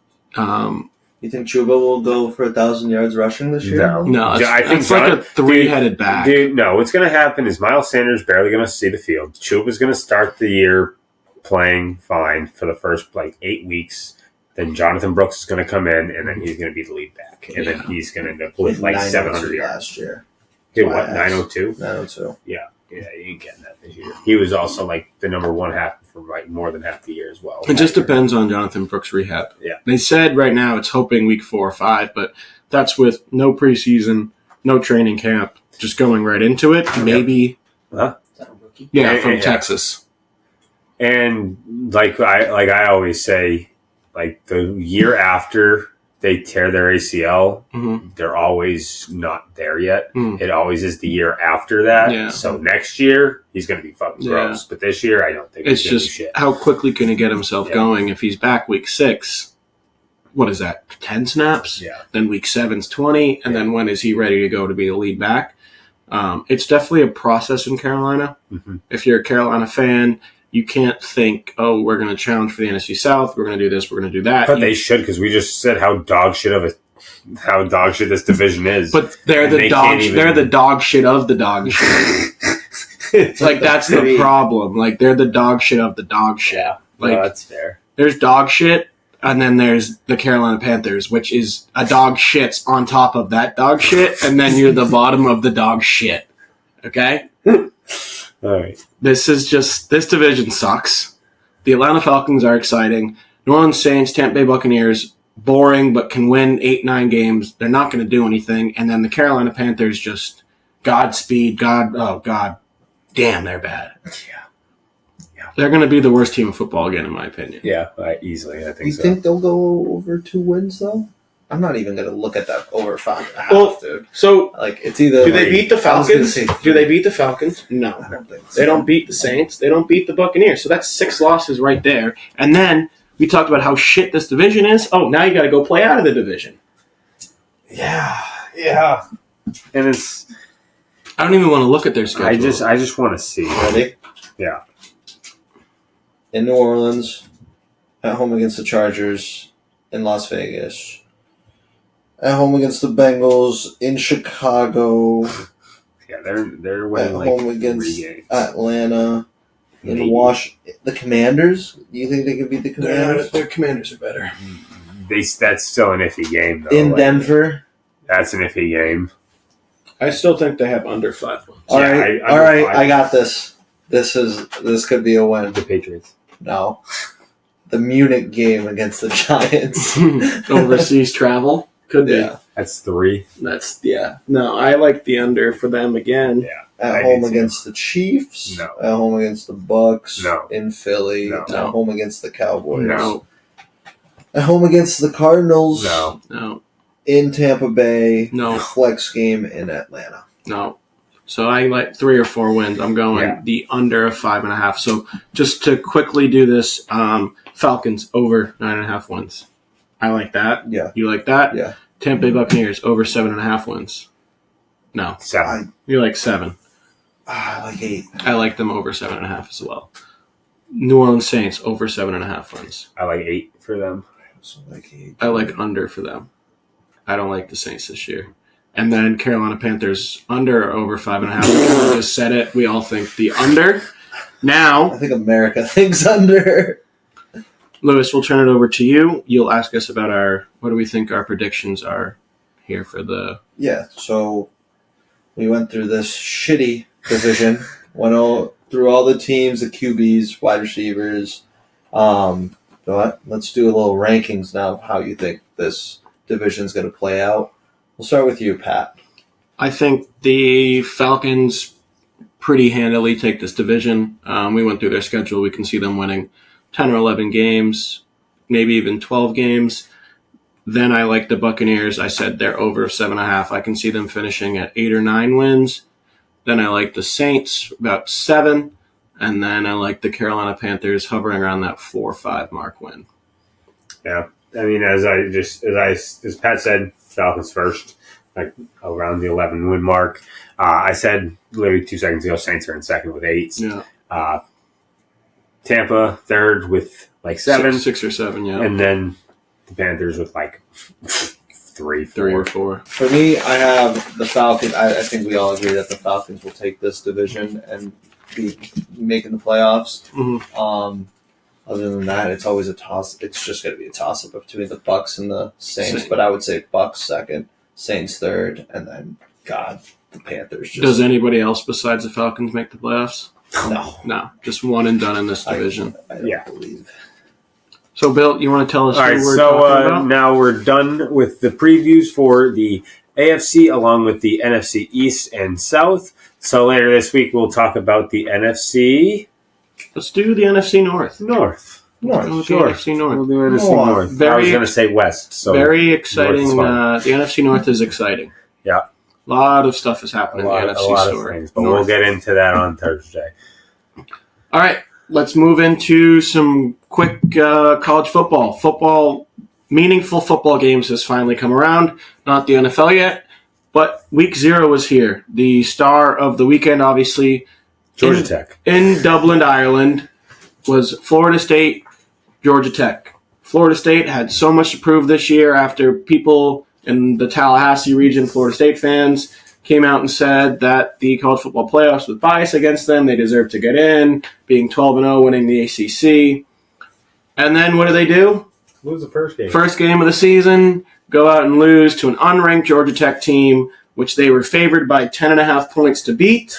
You think Chuba will go for 1,000 yards rushing this year? No, it's like a three-headed back. Dude, no, what's going to happen is Miles Sanders barely going to see the field. Chuba's going to start the year playing fine for the first 8 weeks. Then Jonathan Brooks is going to come in, and then he's going to be the lead back. And then he's going to end up with 700 yards. Last year. Dude, what, 902? 902. Yeah, you ain't getting that this year. He was also the number one half for more than half the year as well. It just depends on Jonathan Brooks' rehab. Yeah. They said right now it's hoping week 4 or 5, but that's with no preseason, no training camp, just going right into it. Maybe. Huh? Is that a rookie? Yeah, from Texas. And I always say, the year after they tear their ACL, they're always not there yet. It always is the year after that. Yeah. So next year, he's going to be fucking gross. But this year, I don't think it's he's going to just do shit. how quickly can he get himself going if he's back week 6? What is that, 10 snaps? Yeah. Then week 7's 20, and then when is he ready to go to be the lead back? It's definitely a process in Carolina. If you're a Carolina fan, you can't think, oh, we're going to challenge for the NFC South, we're going to do this, we're going to do that. But they should, because we just said how dog shit this division is. But they're the dog shit of the dog shit. It's that's the problem. They're the dog shit of the dog shit. Yeah, no, that's fair. There's dog shit, and then there's the Carolina Panthers, which is a dog shits on top of that dog shit, and then you're the bottom of the dog shit. Okay? All right. This division sucks. The Atlanta Falcons are exciting. New Orleans Saints, Tampa Bay Buccaneers, boring but can win 8-9 games. They're not going to do anything. And then the Carolina Panthers just Godspeed. God damn, they're bad. Yeah. They're going to be the worst team of football again, in my opinion. Yeah, easily. I think You so. think they'll go over 2 wins though? I'm not even gonna look at that over 5.5, Well, dude. So, Like it's either do they beat the I was gonna Falcons? say Do 3. they beat the Falcons? No. I don't think so. They don't beat the Saints. They don't beat the Buccaneers. So that's 6 losses right there. And then we talked about how shit this division is. Oh, now you got to go play out of the division. Yeah. And it's. I don't even want to look at their schedule. I just want to see. Ready? Yeah. In New Orleans, at home against the Chargers, in Las Vegas, at home against the Bengals, in Chicago, Yeah, they're at winning home like against 3 games. Atlanta, Maybe. in the Commanders. Do you think they could beat the Commanders? Their Commanders are better. That's still an iffy game, though. In Like, Denver. That's an iffy game. I still think they have under 5 wins. All Yeah, right, I all right. five. I got this. This could be a win. The Patriots. No, the Munich game against the Giants. Overseas travel. Could be. Yeah, That's 3. No, I like the under for them again. Yeah. at I home do too. against the Chiefs. No. At home against the Bucks. No. In Philly. No. At home against the Cowboys. No. At home against the Cardinals. No. In Tampa Bay. No. Flex game in Atlanta. No. So I like 3 or 4 wins. I'm going the under of 5.5. So just to quickly do this, Falcons over 9.5 wins. I like that. Yeah. You like that? Yeah. Tampa Bay Buccaneers over 7.5 wins. No. 7. You like 7. I like 8. I like them over 7.5 as well. New Orleans Saints over 7.5 wins. I like 8 for them. I also like 8. I like under for them. I don't like the Saints this year. And then Carolina Panthers under or over 5.5. We just said it. We all think the under. Now, I think America thinks under. Lewis, we'll turn it over to you. You'll ask us about what do we think our predictions are here for the... Yeah, so we went through this shitty division, through all the teams, the QBs, wide receivers. But let's do a little rankings now of how you think this division's going to play out. We'll start with you, Pat. I think the Falcons pretty handily take this division. We went through their schedule. We can see them winning 10 or 11 games, maybe even 12 games. Then I like the Buccaneers. I said they're over 7.5. I can see them finishing at 8 or 9 wins. Then I like the Saints, about 7. And then I like the Carolina Panthers hovering around that 4 or 5 mark win. Yeah. I mean, as Pat said, Falcons first, like around the 11 win mark. I said literally 2 seconds ago, Saints are in second with 8. Yeah. Tampa third with like 7. 6 or 7, yeah. And then the Panthers with like 3 or 4. For me, I have the Falcons. I think we all agree that the Falcons will take this division and be making the playoffs. Mm-hmm. Other than that, it's always a toss. It's just going to be a toss-up between the Bucks and the Saints. Saints. But I would say Bucks second, Saints third, and then, the Panthers. Does anybody else besides the Falcons make the playoffs? No. Just one and done in this division. I don't believe. So, Bill, you want to tell us All right, who we're so talking about? now we're done with the previews for the AFC along with the NFC East and South. So later this week, we'll talk about the NFC Let's do the NFC North. North. We'll do Sure. NFC North. We'll do NFC North. North. I Very- was going to say West. So Very exciting. North is The NFC North is exciting. Yeah. A lot of stuff is happening in the NFC a lot store. of things, but we'll get into that on Thursday. All right, let's move into some quick college football. Meaningful football games has finally come around. Not the NFL yet, but Week 0 is here. The star of the weekend, obviously, Georgia Tech. in Dublin, Ireland, was Florida State, Georgia Tech. Florida State had so much to prove this year after people in the Tallahassee region, Florida State fans, came out and said that the college football playoffs was biased against them. They deserved to get in, being 12-0, winning the ACC. And then what do? Lose the first game. First game of the season, go out and lose to an unranked Georgia Tech team, which they were favored by 10.5 points to beat.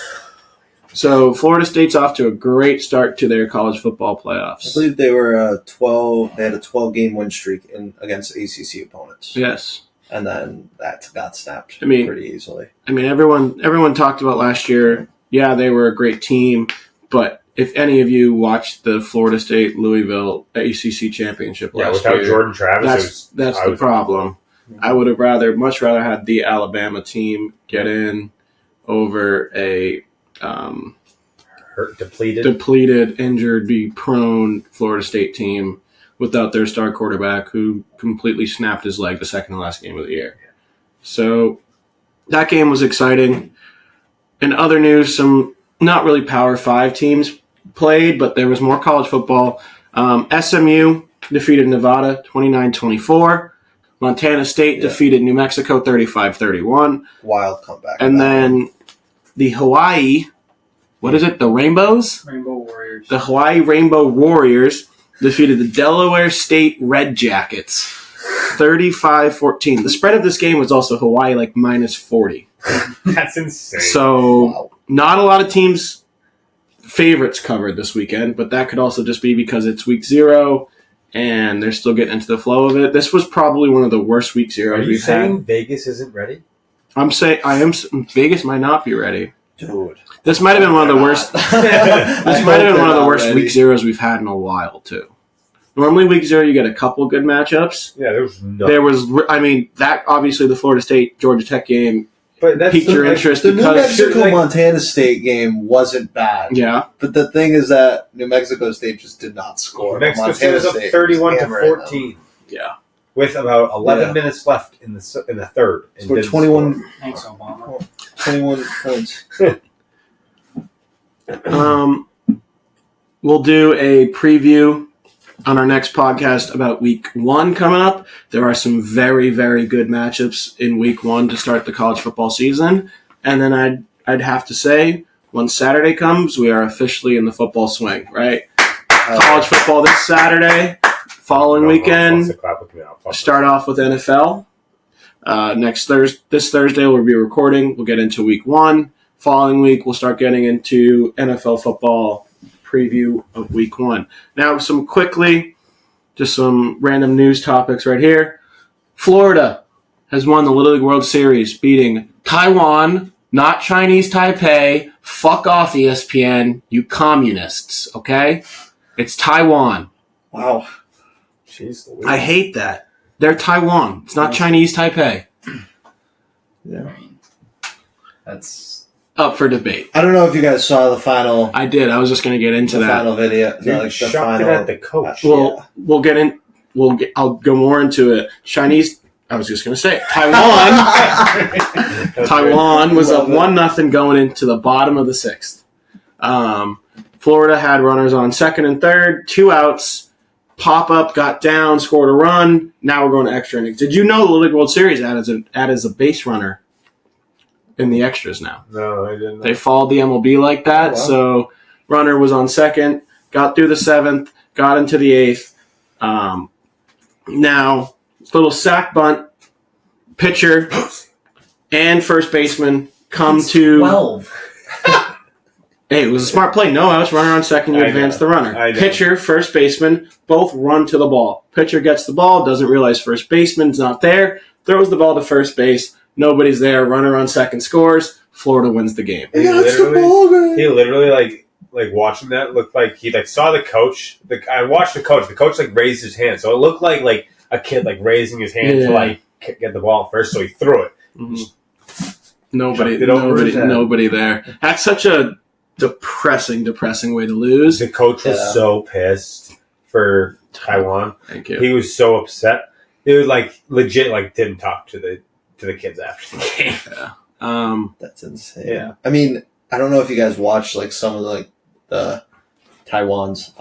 So Florida State's off to a great start to their college football I playoffs. believe they were 12. They had a 12-game win streak against ACC opponents. Yes. And then that got snapped I mean- pretty easily. I mean, everyone talked about last year. Yeah, they were a great team, but if any of you watched the Florida State Louisville ACC championship Yeah, last without year, Jordan Travis, that's the problem. I would have much rather had the Alabama team get in over a hurt, depleted. depleted, injured, be prone Florida State team without their star quarterback who completely snapped his leg the second to last game of the year. So that game was exciting. In other news, some not really Power 5 teams played, but there was more college football. SMU defeated Nevada 29-24. Montana State defeated New Mexico 35-31. Wild comeback. And then the Hawaii, what is it, the Rainbows? Rainbow Warriors. The Hawaii Rainbow Warriors defeated the Delaware State Red Jackets 35-14. The spread of this game was also Hawaii like minus 40. That's insane. So Wow. not a lot of teams' favorites covered this weekend, but that could also just be because it's week 0 and they're still getting into the flow of it. This was probably one of the worst week 0s Are you we've saying had. Vegas isn't ready? Vegas might not be ready. Dude. This might have been one of the worst. This This might have been one of the worst week 0s we've had in a while too. Normally, week 0 you get a couple good matchups. Yeah, there was no. There was, that obviously the Florida State Georgia Tech game but that's piqued your interest The New because Mexico Montana State game wasn't bad. yeah, But the thing is that New Mexico State just did not score. Mexico State was up State 31-14 yeah. with about 11 Yeah. minutes left in the third. and Scored didn't 21, Thanks, Obama. 21 points. We'll do a preview on our next podcast about week 1 coming up. There are some very, very good matchups in week 1 to start the college football season. And then I'd have to say, when Saturday comes, we are officially in the football swing, right? College football this Saturday, following weekend, start off with NFL. This Thursday we'll be recording. We'll get into week 1. Following week, we'll start getting into NFL football preview of week 1. Now, just some random news topics right here. Florida has won the Little League World Series, beating Taiwan, not Chinese Taipei. Fuck off, ESPN, you communists, okay? It's Taiwan. Wow. Jeez Louise. I hate that. They're Taiwan. It's not Chinese Taipei. Yeah. That's Up for debate. I don't know if you guys saw the final. I did. I was just going to get into The that. final video. Dude, No, the shoved final. it at the coach. Well, we'll get in. I'll go more into it. I was just going to say Taiwan. Taiwan was up 1-0 going into the bottom of the 6th. Florida had runners on 2nd and 3rd, 2 outs. Pop up, got down, scored a run. Now we're going to extra innings. Did you know the Little League World Series added as a base runner in the extras now? No, I didn't. They followed the MLB like that. Oh, wow. So runner was on 2nd, got through the 7th, got into the 8th. Now, little sack bunt, pitcher and first baseman come to. 12. Hey, it was a smart play. No outs, runner on 2nd, you I advance know. the runner. I know. Pitcher, first baseman, both run to the ball. Pitcher gets the ball, doesn't realize first baseman's not there, throws the ball to first base. Nobody's there. Runner on 2nd scores. Florida wins the game. He literally like watching that looked like he saw the coach. I watched the coach. The coach raised his hand, so it looked like a kid raising his hand to get the ball first. So he threw it. Mm-hmm. Chucked it over his head. Nobody there. That's such a depressing way to lose. The coach was so pissed for Taiwan. Thank you. He was so upset. He was legit didn't talk to the kids after the game. Yeah. That's insane. Yeah. I mean, I don't know if you guys watched some of the Taiwan's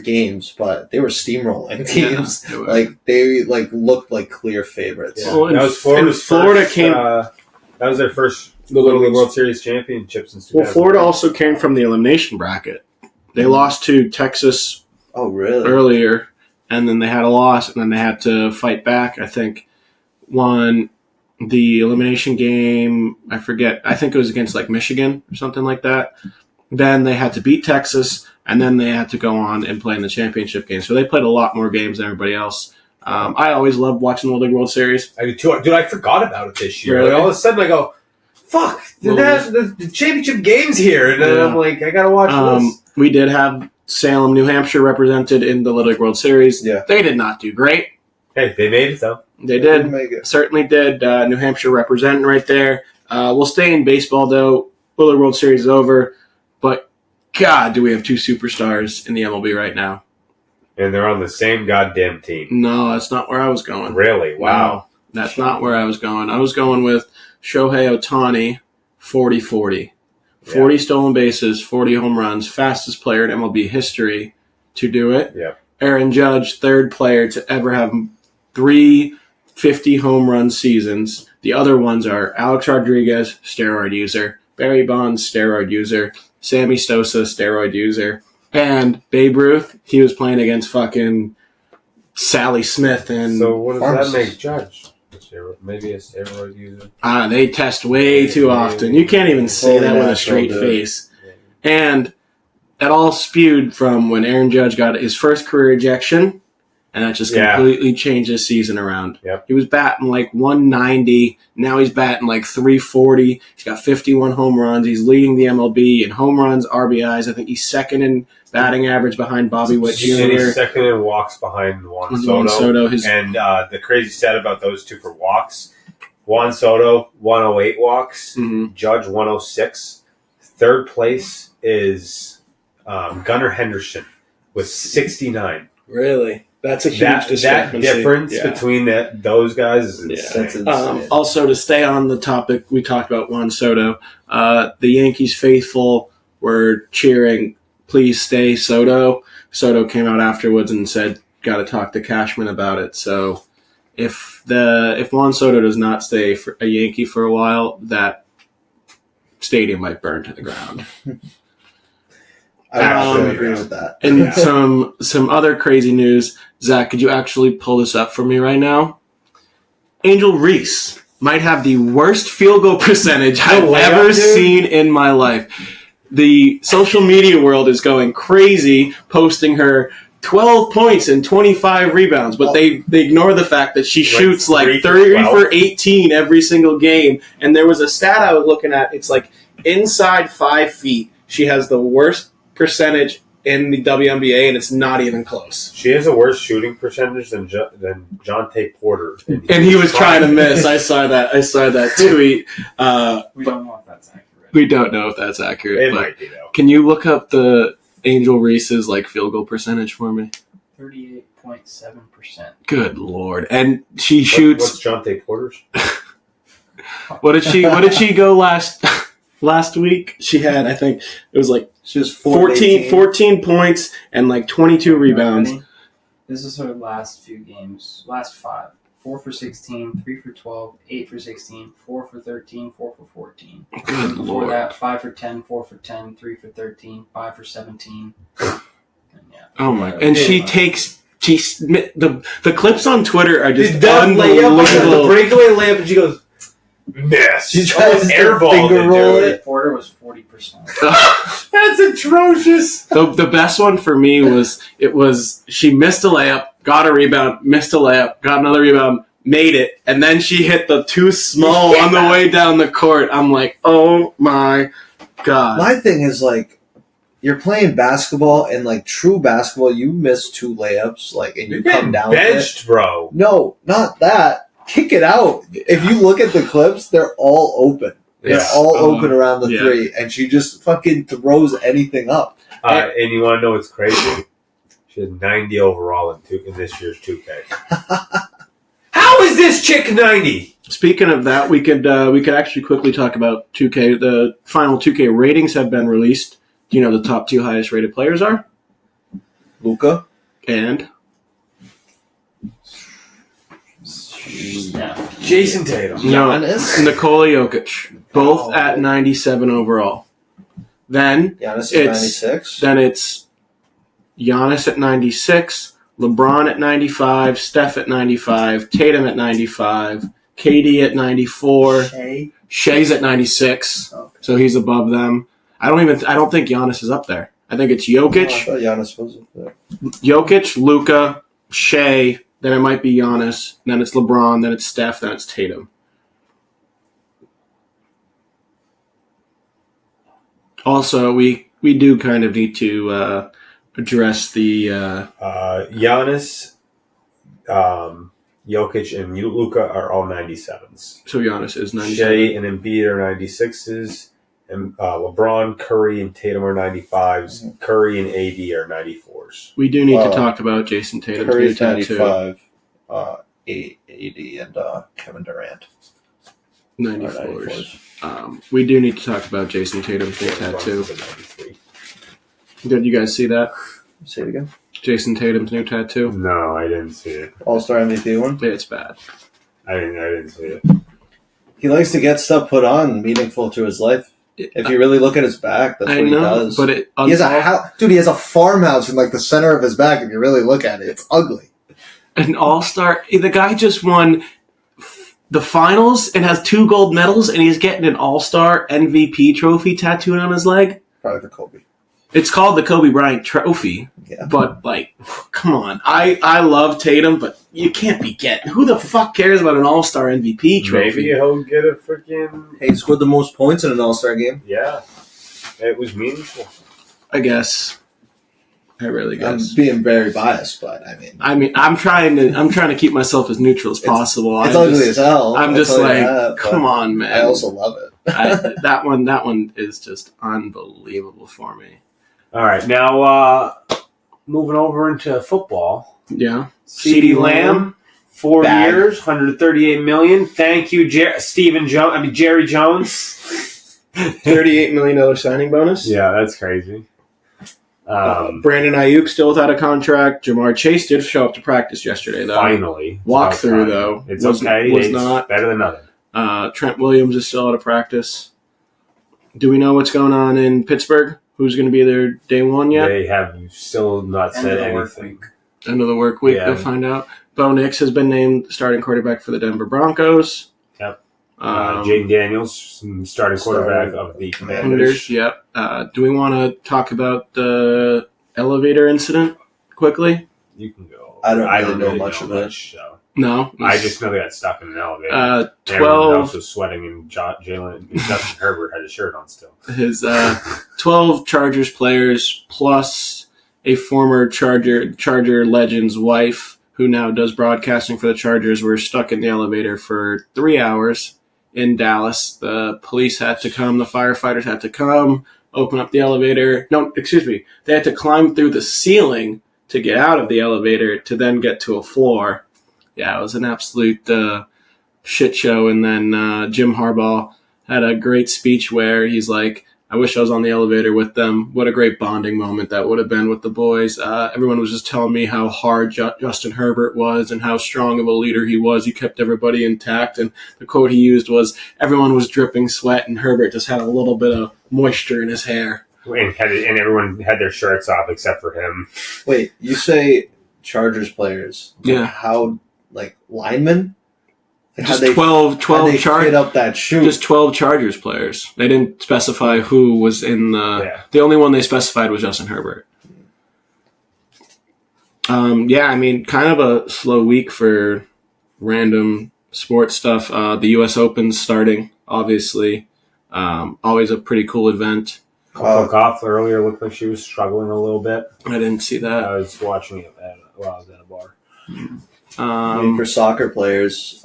games, but they were steamrolling teams. Yeah, they looked like clear favorites. Yeah. Well, That was Florida's Florida first, came. that was their first Little League World Series championship since 2000. Well, Florida also came from the elimination bracket. They lost to Texas Oh, really? earlier, and then they had a loss, and then they had to fight back. I think won the elimination game. I forget. I think it was against Michigan or something like that. Then they had to beat Texas, and then they had to go on and play in the championship game. So they played a lot more games than everybody else. I always loved watching the League World Series. I do too. Dude, I forgot about it this year. Really? Like, all of a sudden I go, fuck, the championship game's here. And then I'm like, I got to watch this. We did have Salem, New Hampshire represented in the Little League World Series. Yeah. They did not do great. Hey, they made it, though. They did. Make it. Certainly did. New Hampshire representing right there. We'll stay in baseball, though. Little League World Series is over. But, God, do we have two superstars in the MLB right now. And they're on the same goddamn team. No, that's not where I was going. Really? Wow. No, that's not where I was going. I was going with Shohei Ohtani, 40-40. 40 stolen bases, 40 home runs, fastest player in MLB history to do it. Yeah. Aaron Judge, third player to ever have 3 50 home run seasons. The other ones are Alex Rodriguez, steroid user, Barry Bonds, steroid user, Sammy Sosa, steroid user, and Babe Ruth, he was playing against fucking Sally Smith. And So what does Pharmacist. that make Judge? Maybe a steroid user? they test way too often. You can't even say Totally that with a natural, straight dude. face. And that all spewed from when Aaron Judge got his first career ejection, and that just completely changed his season around. Yep. He was batting like 190. Now he's batting like 340. He's got 51 home runs. He's leading the MLB in home runs, RBIs. I think he's second in batting average behind Bobby Witt And he's Jr. second in walks behind Juan Juan Soto. Soto, his- And the crazy stat about those two for walks, Juan Soto, 108 walks. Mhm. Judge, 106. Third place is Gunnar Henderson with 69. Really? That's a huge That discrepancy. difference Yeah. between those guys is Yeah. insane. That's insane. Also, to stay on the topic, we talked about Juan Soto. The Yankees faithful were cheering, "Please stay, Soto." Soto came out afterwards and said, "Got to talk to Cashman about it." So, if Juan Soto does not stay for a Yankee for a while, that stadium might burn to the ground. I actually Um, agree with that. And Yeah. some other crazy news. Zach, could you actually pull this up for me right now? Angel Reese might have the worst field goal percentage I've layup, ever dude? seen in my life. The social media world is going crazy, posting her 12 points and 25 rebounds, but they ignore the fact that she shoots like 3 for 30 12. for 18 every single game. And there was a stat I was looking at. It's like inside 5 feet, she has the worst percentage in the WNBA, and it's not even close. She has a worse shooting percentage than Jonte Porter. And he was trying to miss. I saw that tweet. We don't know if that's accurate. We don't know if that's accurate. It but might be, though. can you look up the Angel Reese's like field goal percentage for me? 38.7%. Good Lord! And she shoots. What's Jonte Porter's? What did she go last week? She had, I think it was like She was 14 points and like 22 rebounds. This is her last few games. Last 5. 4 for 16, 3 for 12, 8 for 16, 4 for 13, 4 for 14. Good Before Lord! that, 5 for 10, 4 for 10, 3 for 13, 5 for 17. And yeah. Oh my! And she takes the clips on Twitter are just The unbelievable. breakaway layup, and she goes, miss. She tries to airball finger roll dude. it. Porter was 40%. That's atrocious. The best one for me was she missed a layup, got a rebound, missed a layup, got another rebound, made it, and then she hit the too small on the way down the court. I'm like, oh my god! My thing is like, you're playing basketball, and like true basketball, you miss 2 layups, like, and you come down with it. benched, bro. No, not that. Kick it out. If you look at the clips, they're all open. They're Yeah. all open around the yeah. 3, and she just fucking throws anything up. And you want to know what's crazy? She had 90 overall in this year's 2K. How is this chick 90? Speaking of that, we could actually quickly talk about 2K. The final 2K ratings have been released. Do you know the top 2 highest rated players are? Luka? And Yeah. Jason Tatum. Giannis? Nikola Jokic, both at 97 overall. Then Giannis It's- at 96? Then it's Giannis at 96, LeBron at 95, Steph at 95, Tatum at 95, KD at 94, Shea? Shea's at 96, Okay. so he's above them. I don't think Giannis is up there. I think it's I Jokic, thought Giannis was up there. Luka, Shea, then it might be Giannis, then it's LeBron, then it's Steph, then it's Tatum. Also, we do kind of need to address the Giannis, Jokic, and Luka are all 97s. so Giannis is 97. Shea and Embiid are 96s. And LeBron, Curry, and Tatum are 95s. Mhm. Curry and AD are 94s. We do need to talk about Jason Tatum's new Curry's tattoo. 95, AD, and Kevin Durant. 94s. We do need to talk about Jason Tatum's new tattoo. LeBron's a 93. Did you guys see that? Say it again. Jason Tatum's new tattoo? No, I didn't see it. All-Star MVP one. It's bad. I didn't see it. He likes to get stuff put on meaningful to his life. If you really look at his back, that's I what he know, does. but he has he has a farmhouse in like the center of his back. If you really look at it, it's ugly. an all-star. The guy just won the finals and has 2 gold medals, and he's getting an all-star MVP trophy tattooed on his leg. Probably the Kobe. It's called the Kobe Bryant Trophy, Yeah. but like, come on. I love Tatum, but you can't be getting. Who the fuck cares about an all-star MVP trophy? Maybe he'll get a freaking... Hey, he scored the most points in an All-Star game. Yeah. It was meaningful. I guess. I really I'm guess. being very biased, but I mean, I'm trying to keep myself as neutral as possible. it's ugly as hell. I'm I'll just tell you like, that, but come on, man. I also love it. That one is just unbelievable for me. All right. Now, moving over into football. Yeah. CeeDee Lamb, 4 Bad. years, $138 million. Thank you, Jerry Jones. $38 million signing bonus. Yeah, that's crazy. Brandon Ayuk still without a contract. Jamar Chase did show up to practice yesterday, though. Finally. Walkthrough, though. It's was, okay. Was it's not. better than nothing. Trent Williams is still out of practice. Do we know what's going on in Pittsburgh? Who's going to be there day one yet? They have still not End said of the work anything. week. End of the work week, Yeah. they'll find out. Bo Nix has been named starting quarterback for the Denver Broncos. Yep. Um, Jaden Daniels, starting quarterback of the Commanders. Commanders, yep. Do we want to talk about the elevator incident quickly? You can go. I don't really know really much of it. so. No. I just know they got stuck in an elevator. 12. Everyone else was sweating, and Jalen and Justin Herbert had a shirt on still. His 12 Chargers players plus a former Charger legend's wife, who now does broadcasting for the Chargers, were stuck in the elevator for 3 hours in Dallas. The police had to come. The firefighters had to come, open up the elevator. No, excuse me. They had to climb through the ceiling to get out of the elevator to then get to a floor. Yeah, it was an absolute shit show. And then Jim Harbaugh had a great speech where he's like, I wish I was on the elevator with them. What a great bonding moment that would have been with the boys. Everyone was just telling me how hard Justin Herbert was and how strong of a leader he was. He kept everybody intact. And the quote he used was, everyone was dripping sweat and Herbert just had a little bit of moisture in his hair. And everyone had their shirts off except for him. Wait, you say Chargers players? Yeah. How, like, linemen? Like, Just how'd 12 they fit Chargers. up that shoe? Just 12 Chargers players. They didn't specify who was in the... Yeah. The only one they specified was Justin Herbert. I mean, kind of a slow week for random sports stuff. The U.S. Open's starting, obviously. Always a pretty cool event. Coco Gauff earlier looked like she was struggling a little bit. I didn't see that. I was watching it while I was at a bar. I mean, for soccer players,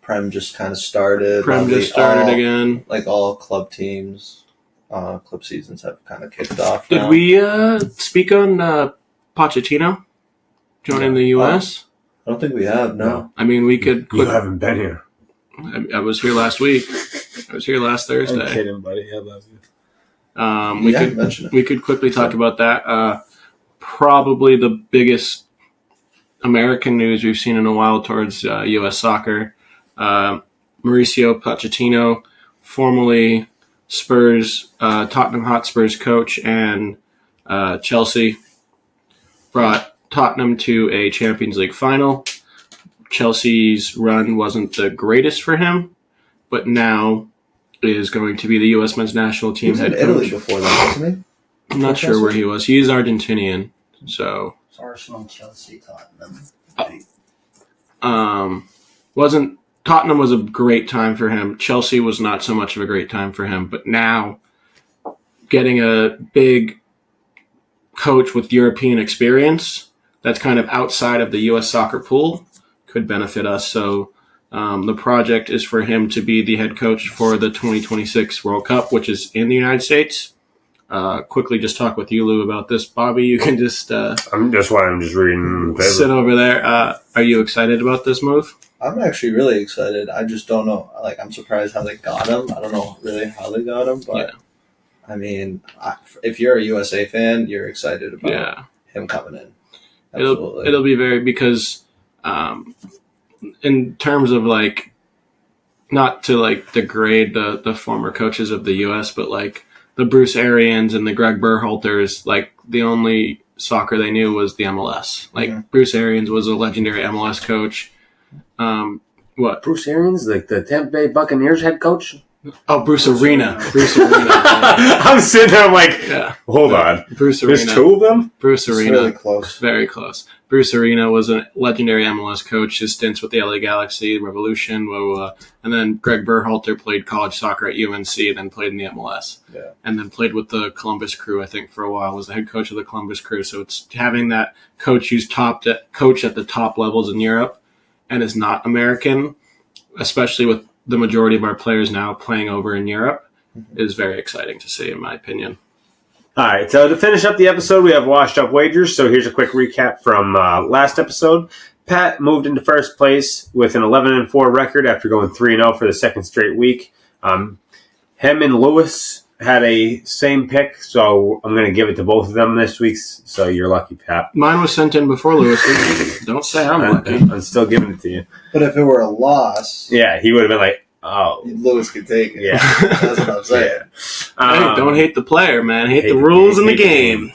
Prem just kind of started. Prem just started again. Like all club teams, club seasons have kind of kicked off. Did now. we speak on Pochettino joining the U.S.? I don't think we have. No. I mean, we could... You haven't been here. I was here last week. I was here last Thursday. I'm kidding, buddy. I love you. Mention it. We could quickly talk about that. Probably the biggest American news we've seen in a while towards U.S. soccer. Mauricio Pochettino, formerly Spurs, Tottenham Hotspur's coach, and Chelsea, brought Tottenham to a Champions League final. Chelsea's run wasn't the greatest for him, but now is going to be the U.S. men's national He team was head in Italy coach. before that, wasn't I'm not sure where he was. He is Argentinian, so It's Arsenal, Chelsea, Tottenham. wasn't Tottenham was a great time for him. Chelsea was not so much of a great time for him, but now getting a big coach with European experience that's kind of outside of the U.S. soccer pool could benefit us. So the project is for him to be the head coach for the 2026 World Cup, which is in the United States. Quickly just talk with you, Lou, about this. Bobby, you can just I'm just reading. sit over there. Are you excited about this move? I'm actually really excited. I just don't know. Like, I'm surprised how they got him. I don't know really how they got him, but I mean, if you're a USA fan, you're excited about him coming in. Absolutely. It'll be very, because in terms of like, not to like degrade the former coaches of the U.S., but like the Bruce Arians and the Greg Berhalters, like the only soccer they knew was the MLS. Like Bruce Arians was a legendary MLS coach. What? Bruce Arians, like the Tampa Bay Buccaneers head coach? Oh, Bruce Arena. Bruce Arena. I'm sitting there like, hold on. Bruce Arena. There's two of them? Bruce Arena. Really close. Very close. Bruce Arena was a legendary MLS coach. His stints with the LA Galaxy, Revolution, and then Greg Berhalter played college soccer at UNC, then played in the MLS. Yeah. And then played with the Columbus Crew, I think, for a while. Was the head coach of the Columbus Crew. So it's having that coach who's coach at the top levels in Europe and is not American, especially with the majority of our players now playing over in Europe, is very exciting to see, in my opinion. All right, so to finish up the episode, we have washed up wagers. So here's a quick recap from last episode. Pat moved into first place with an 11-4 record after going 3-0 for the second straight week. Him and Lewis had a same pick, so I'm going to give it to both of them this week. So you're lucky, Pat. Mine was sent in before Lewis. Don't say I'm lucky. I'm still giving it to you. But if it were a loss, yeah, he would have been like, oh, Lewis could take it. Yeah, that's what I'm saying. Hey, don't hate the player, man. Hate the rules in the game.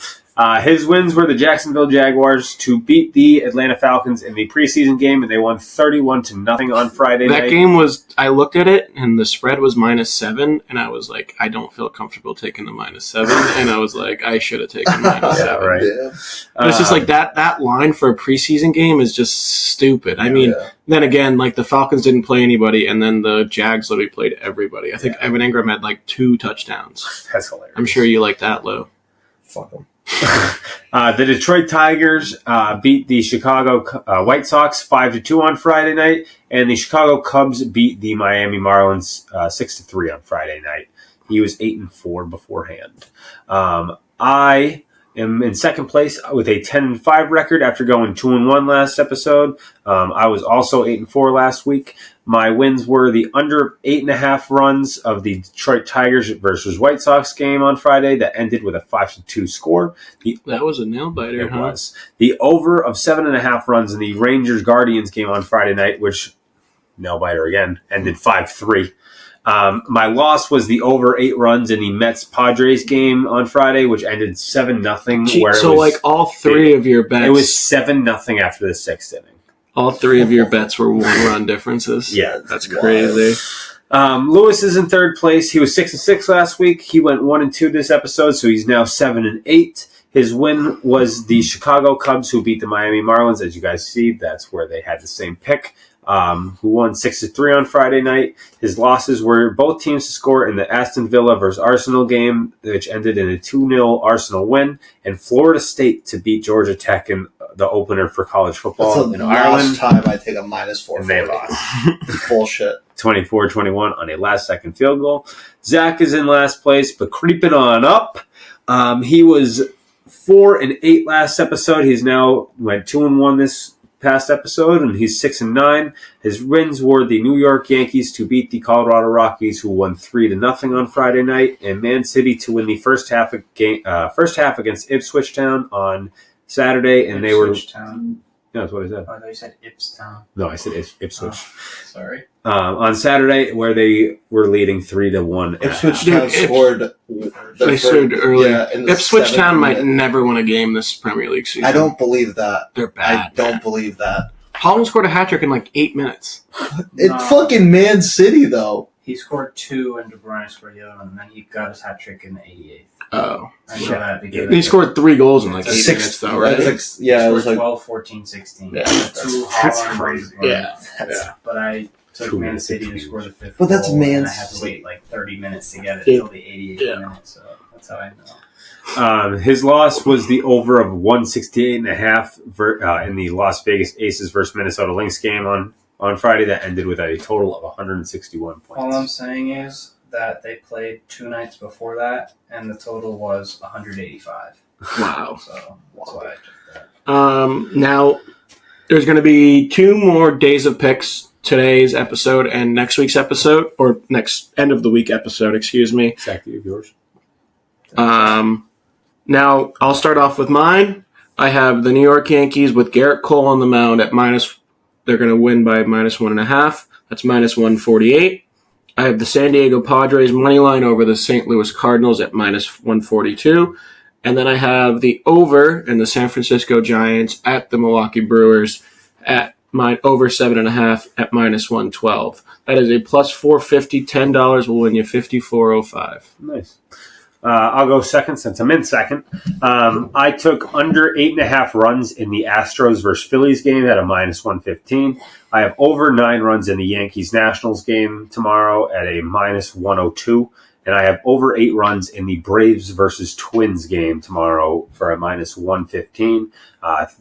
His wins were the Jacksonville Jaguars to beat the Atlanta Falcons in the preseason game, and they won 31-0 on Friday night. That game was, I looked at it, and the spread was -7, and I was like, I don't feel comfortable taking the -7, and I was like, I should have taken -7. Right. Yeah. But it's just like that line for a preseason game is just stupid. I mean, then again, like the Falcons didn't play anybody, and then the Jags literally played everybody. I think Evan Ingram had like 2 touchdowns. That's hilarious. I'm sure you like that, Lou. Fuck them. The Detroit Tigers beat the Chicago White Sox 5-2 on Friday night, and the Chicago Cubs beat the Miami Marlins 6-3 on Friday night. He was 8-4 beforehand. I am in second place with a 10-5 record after going 2-1 last episode. I was also 8-4 last week. My wins were the under 8.5 runs of the Detroit Tigers versus White Sox game on Friday that ended with a 5-2 score. That was a nail biter, It was. The over of 7.5 runs in the Rangers Guardians game on Friday night, which, nail biter again, ended 5-3. My loss was the over 8 runs in the Mets-Padres game on Friday, which ended 7-0. So like all 3 of your bets. It was 7-0 after the 6th inning. All 3 of your bets were 1-run differences. Yeah, that's crazy. Lewis is in third place. He was 6-6 last week. He went 1-2 this episode, so he's now 7-8. His win was the Chicago Cubs, who beat the Miami Marlins. As you guys see, that's where they had the same pick. Who won 6-3 on Friday night. His losses were both teams to score in the Aston Villa versus Arsenal game, which ended in a 2-0 Arsenal win, and Florida State to beat Georgia Tech in the opener for college football in Ireland. Last time I take a -4. And they lost. Bullshit. 24-21 on a last-second field goal. Zach is in last place, but creeping on up. He was 4-8 last episode. He's now went 2-1 this past episode, and he's 6-9. His wins were the New York Yankees to beat the Colorado Rockies, who won 3-0 on Friday night, and Man City to win the first half against Ipswich Town on Saturday, and Ipswich Town. No, that's what I said. Oh, you said Ipstown. No, I said Ipswich. Oh, sorry. On Saturday, where they were leading 3-1. Ipswich Town scored. They scored early. Yeah, Ipswich Town might never win a game this Premier League season. I don't believe that. They're bad. I don't believe that. Holland scored a hat trick in like 8 minutes. It's fucking Man City, though. He scored 2 and De Bruyne scored the other one, and then he got his hat trick in the 88th. Oh. I know that because He scored 3 goals in like 8 6 minutes, though, right? It was like 12, 14, 16. Yeah. 2 That's Haaland crazy. runs. Yeah. But I took 2 Man minutes City of to score the 5th But that's goal, Man and I had to City. wait like 30 minutes to get it Yeah. until the 88th minute, so that's how I know. His loss was the over of 168.5 in the Las Vegas Aces versus Minnesota Lynx game on Friday that ended with a total of 161 points. All I'm saying is that they played 2 nights before that, and the total was 185. Wow. So that's why I took that. Now, there's going to be 2 more days of picks, today's episode and next week's episode, or next end of the week episode, excuse me. Exactly of yours. Now, I'll start off with mine. I have the New York Yankees with Garrett Cole on the mound at they're going to win by -1.5. That's -148. I have the San Diego Padres money line over the St. Louis Cardinals at -142. And then I have the over in the San Francisco Giants at the Milwaukee Brewers at over 7.5 at -112. That is a plus 450. $10 will win you 54.05. Nice. I'll go second since I'm in second. I took under 8.5 runs in the Astros versus Phillies game at a -115. I have over 9 runs in the Yankees Nationals game tomorrow at a -102. And I have over 8 runs in the Braves versus Twins game tomorrow for a -115.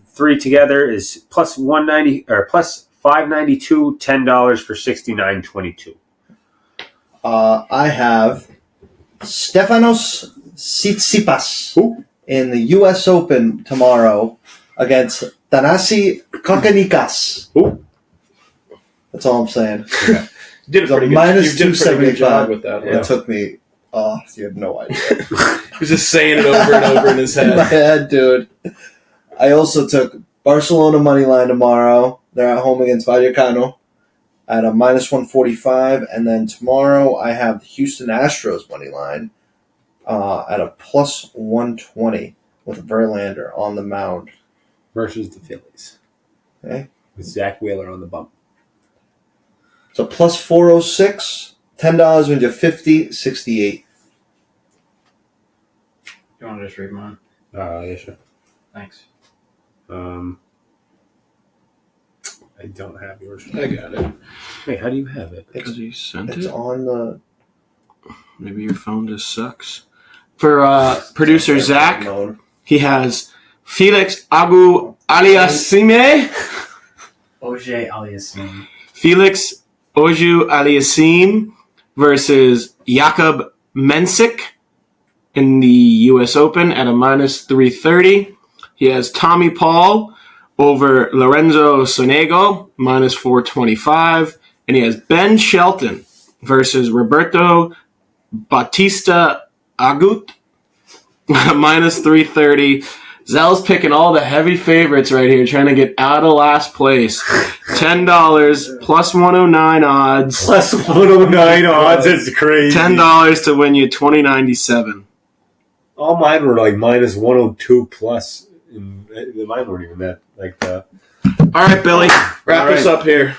3 together is plus 190 or plus 592. $10 for 69.22. I have Stefanos Tsitsipas in the U.S. Open tomorrow against Thanasi Kokonikas. Ooh. That's all I'm saying. Did a pretty good- you did a pretty good job with that. It took me. Oh, you have no idea. He was just saying it over and over in his In my head. head, dude. I also took Barcelona money line tomorrow. They're at home against Vallecano at a -145, and then tomorrow I have the Houston Astros money line at a plus 120 with Verlander on the mound. Versus the Phillies. Okay. With Zach Wheeler on the bump. So plus 406, $10 wins you 50.68. You want to just read mine? Yeah, sure. Thanks. I don't have yours. I got it. Wait, how do you have it? Because you sent It's it? on the Maybe your phone just sucks. For producer Zach, mode. he has Felix Agu Aliassime. OJ Aliassime. Felix Oju Aliassime versus Jakob Mensik in the U.S. Open at a -330. He has Tommy Paul over Lorenzo Sonego, -425. And he has Ben Shelton versus Roberto Bautista Agut, -330. Zell's picking all the heavy favorites right here, trying to get out of last place. $10, plus 109 odds. Plus 109 odds. It's crazy. $10 to win you $20.97. All mine were like -102 plus. And mine weren't even that. All right, Billy, wrap All us right. up here.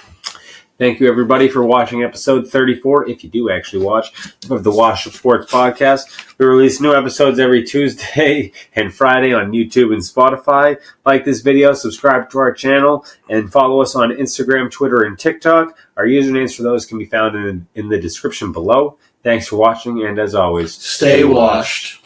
Thank you, everybody, for watching episode 34. If you do actually watch of the Wash Up Sports podcast, we release new episodes every Tuesday and Friday on YouTube and Spotify. Like this video, subscribe to our channel, and follow us on Instagram, Twitter, and TikTok. Our usernames for those can be found in the description below. Thanks for watching, and as always, Stay washed.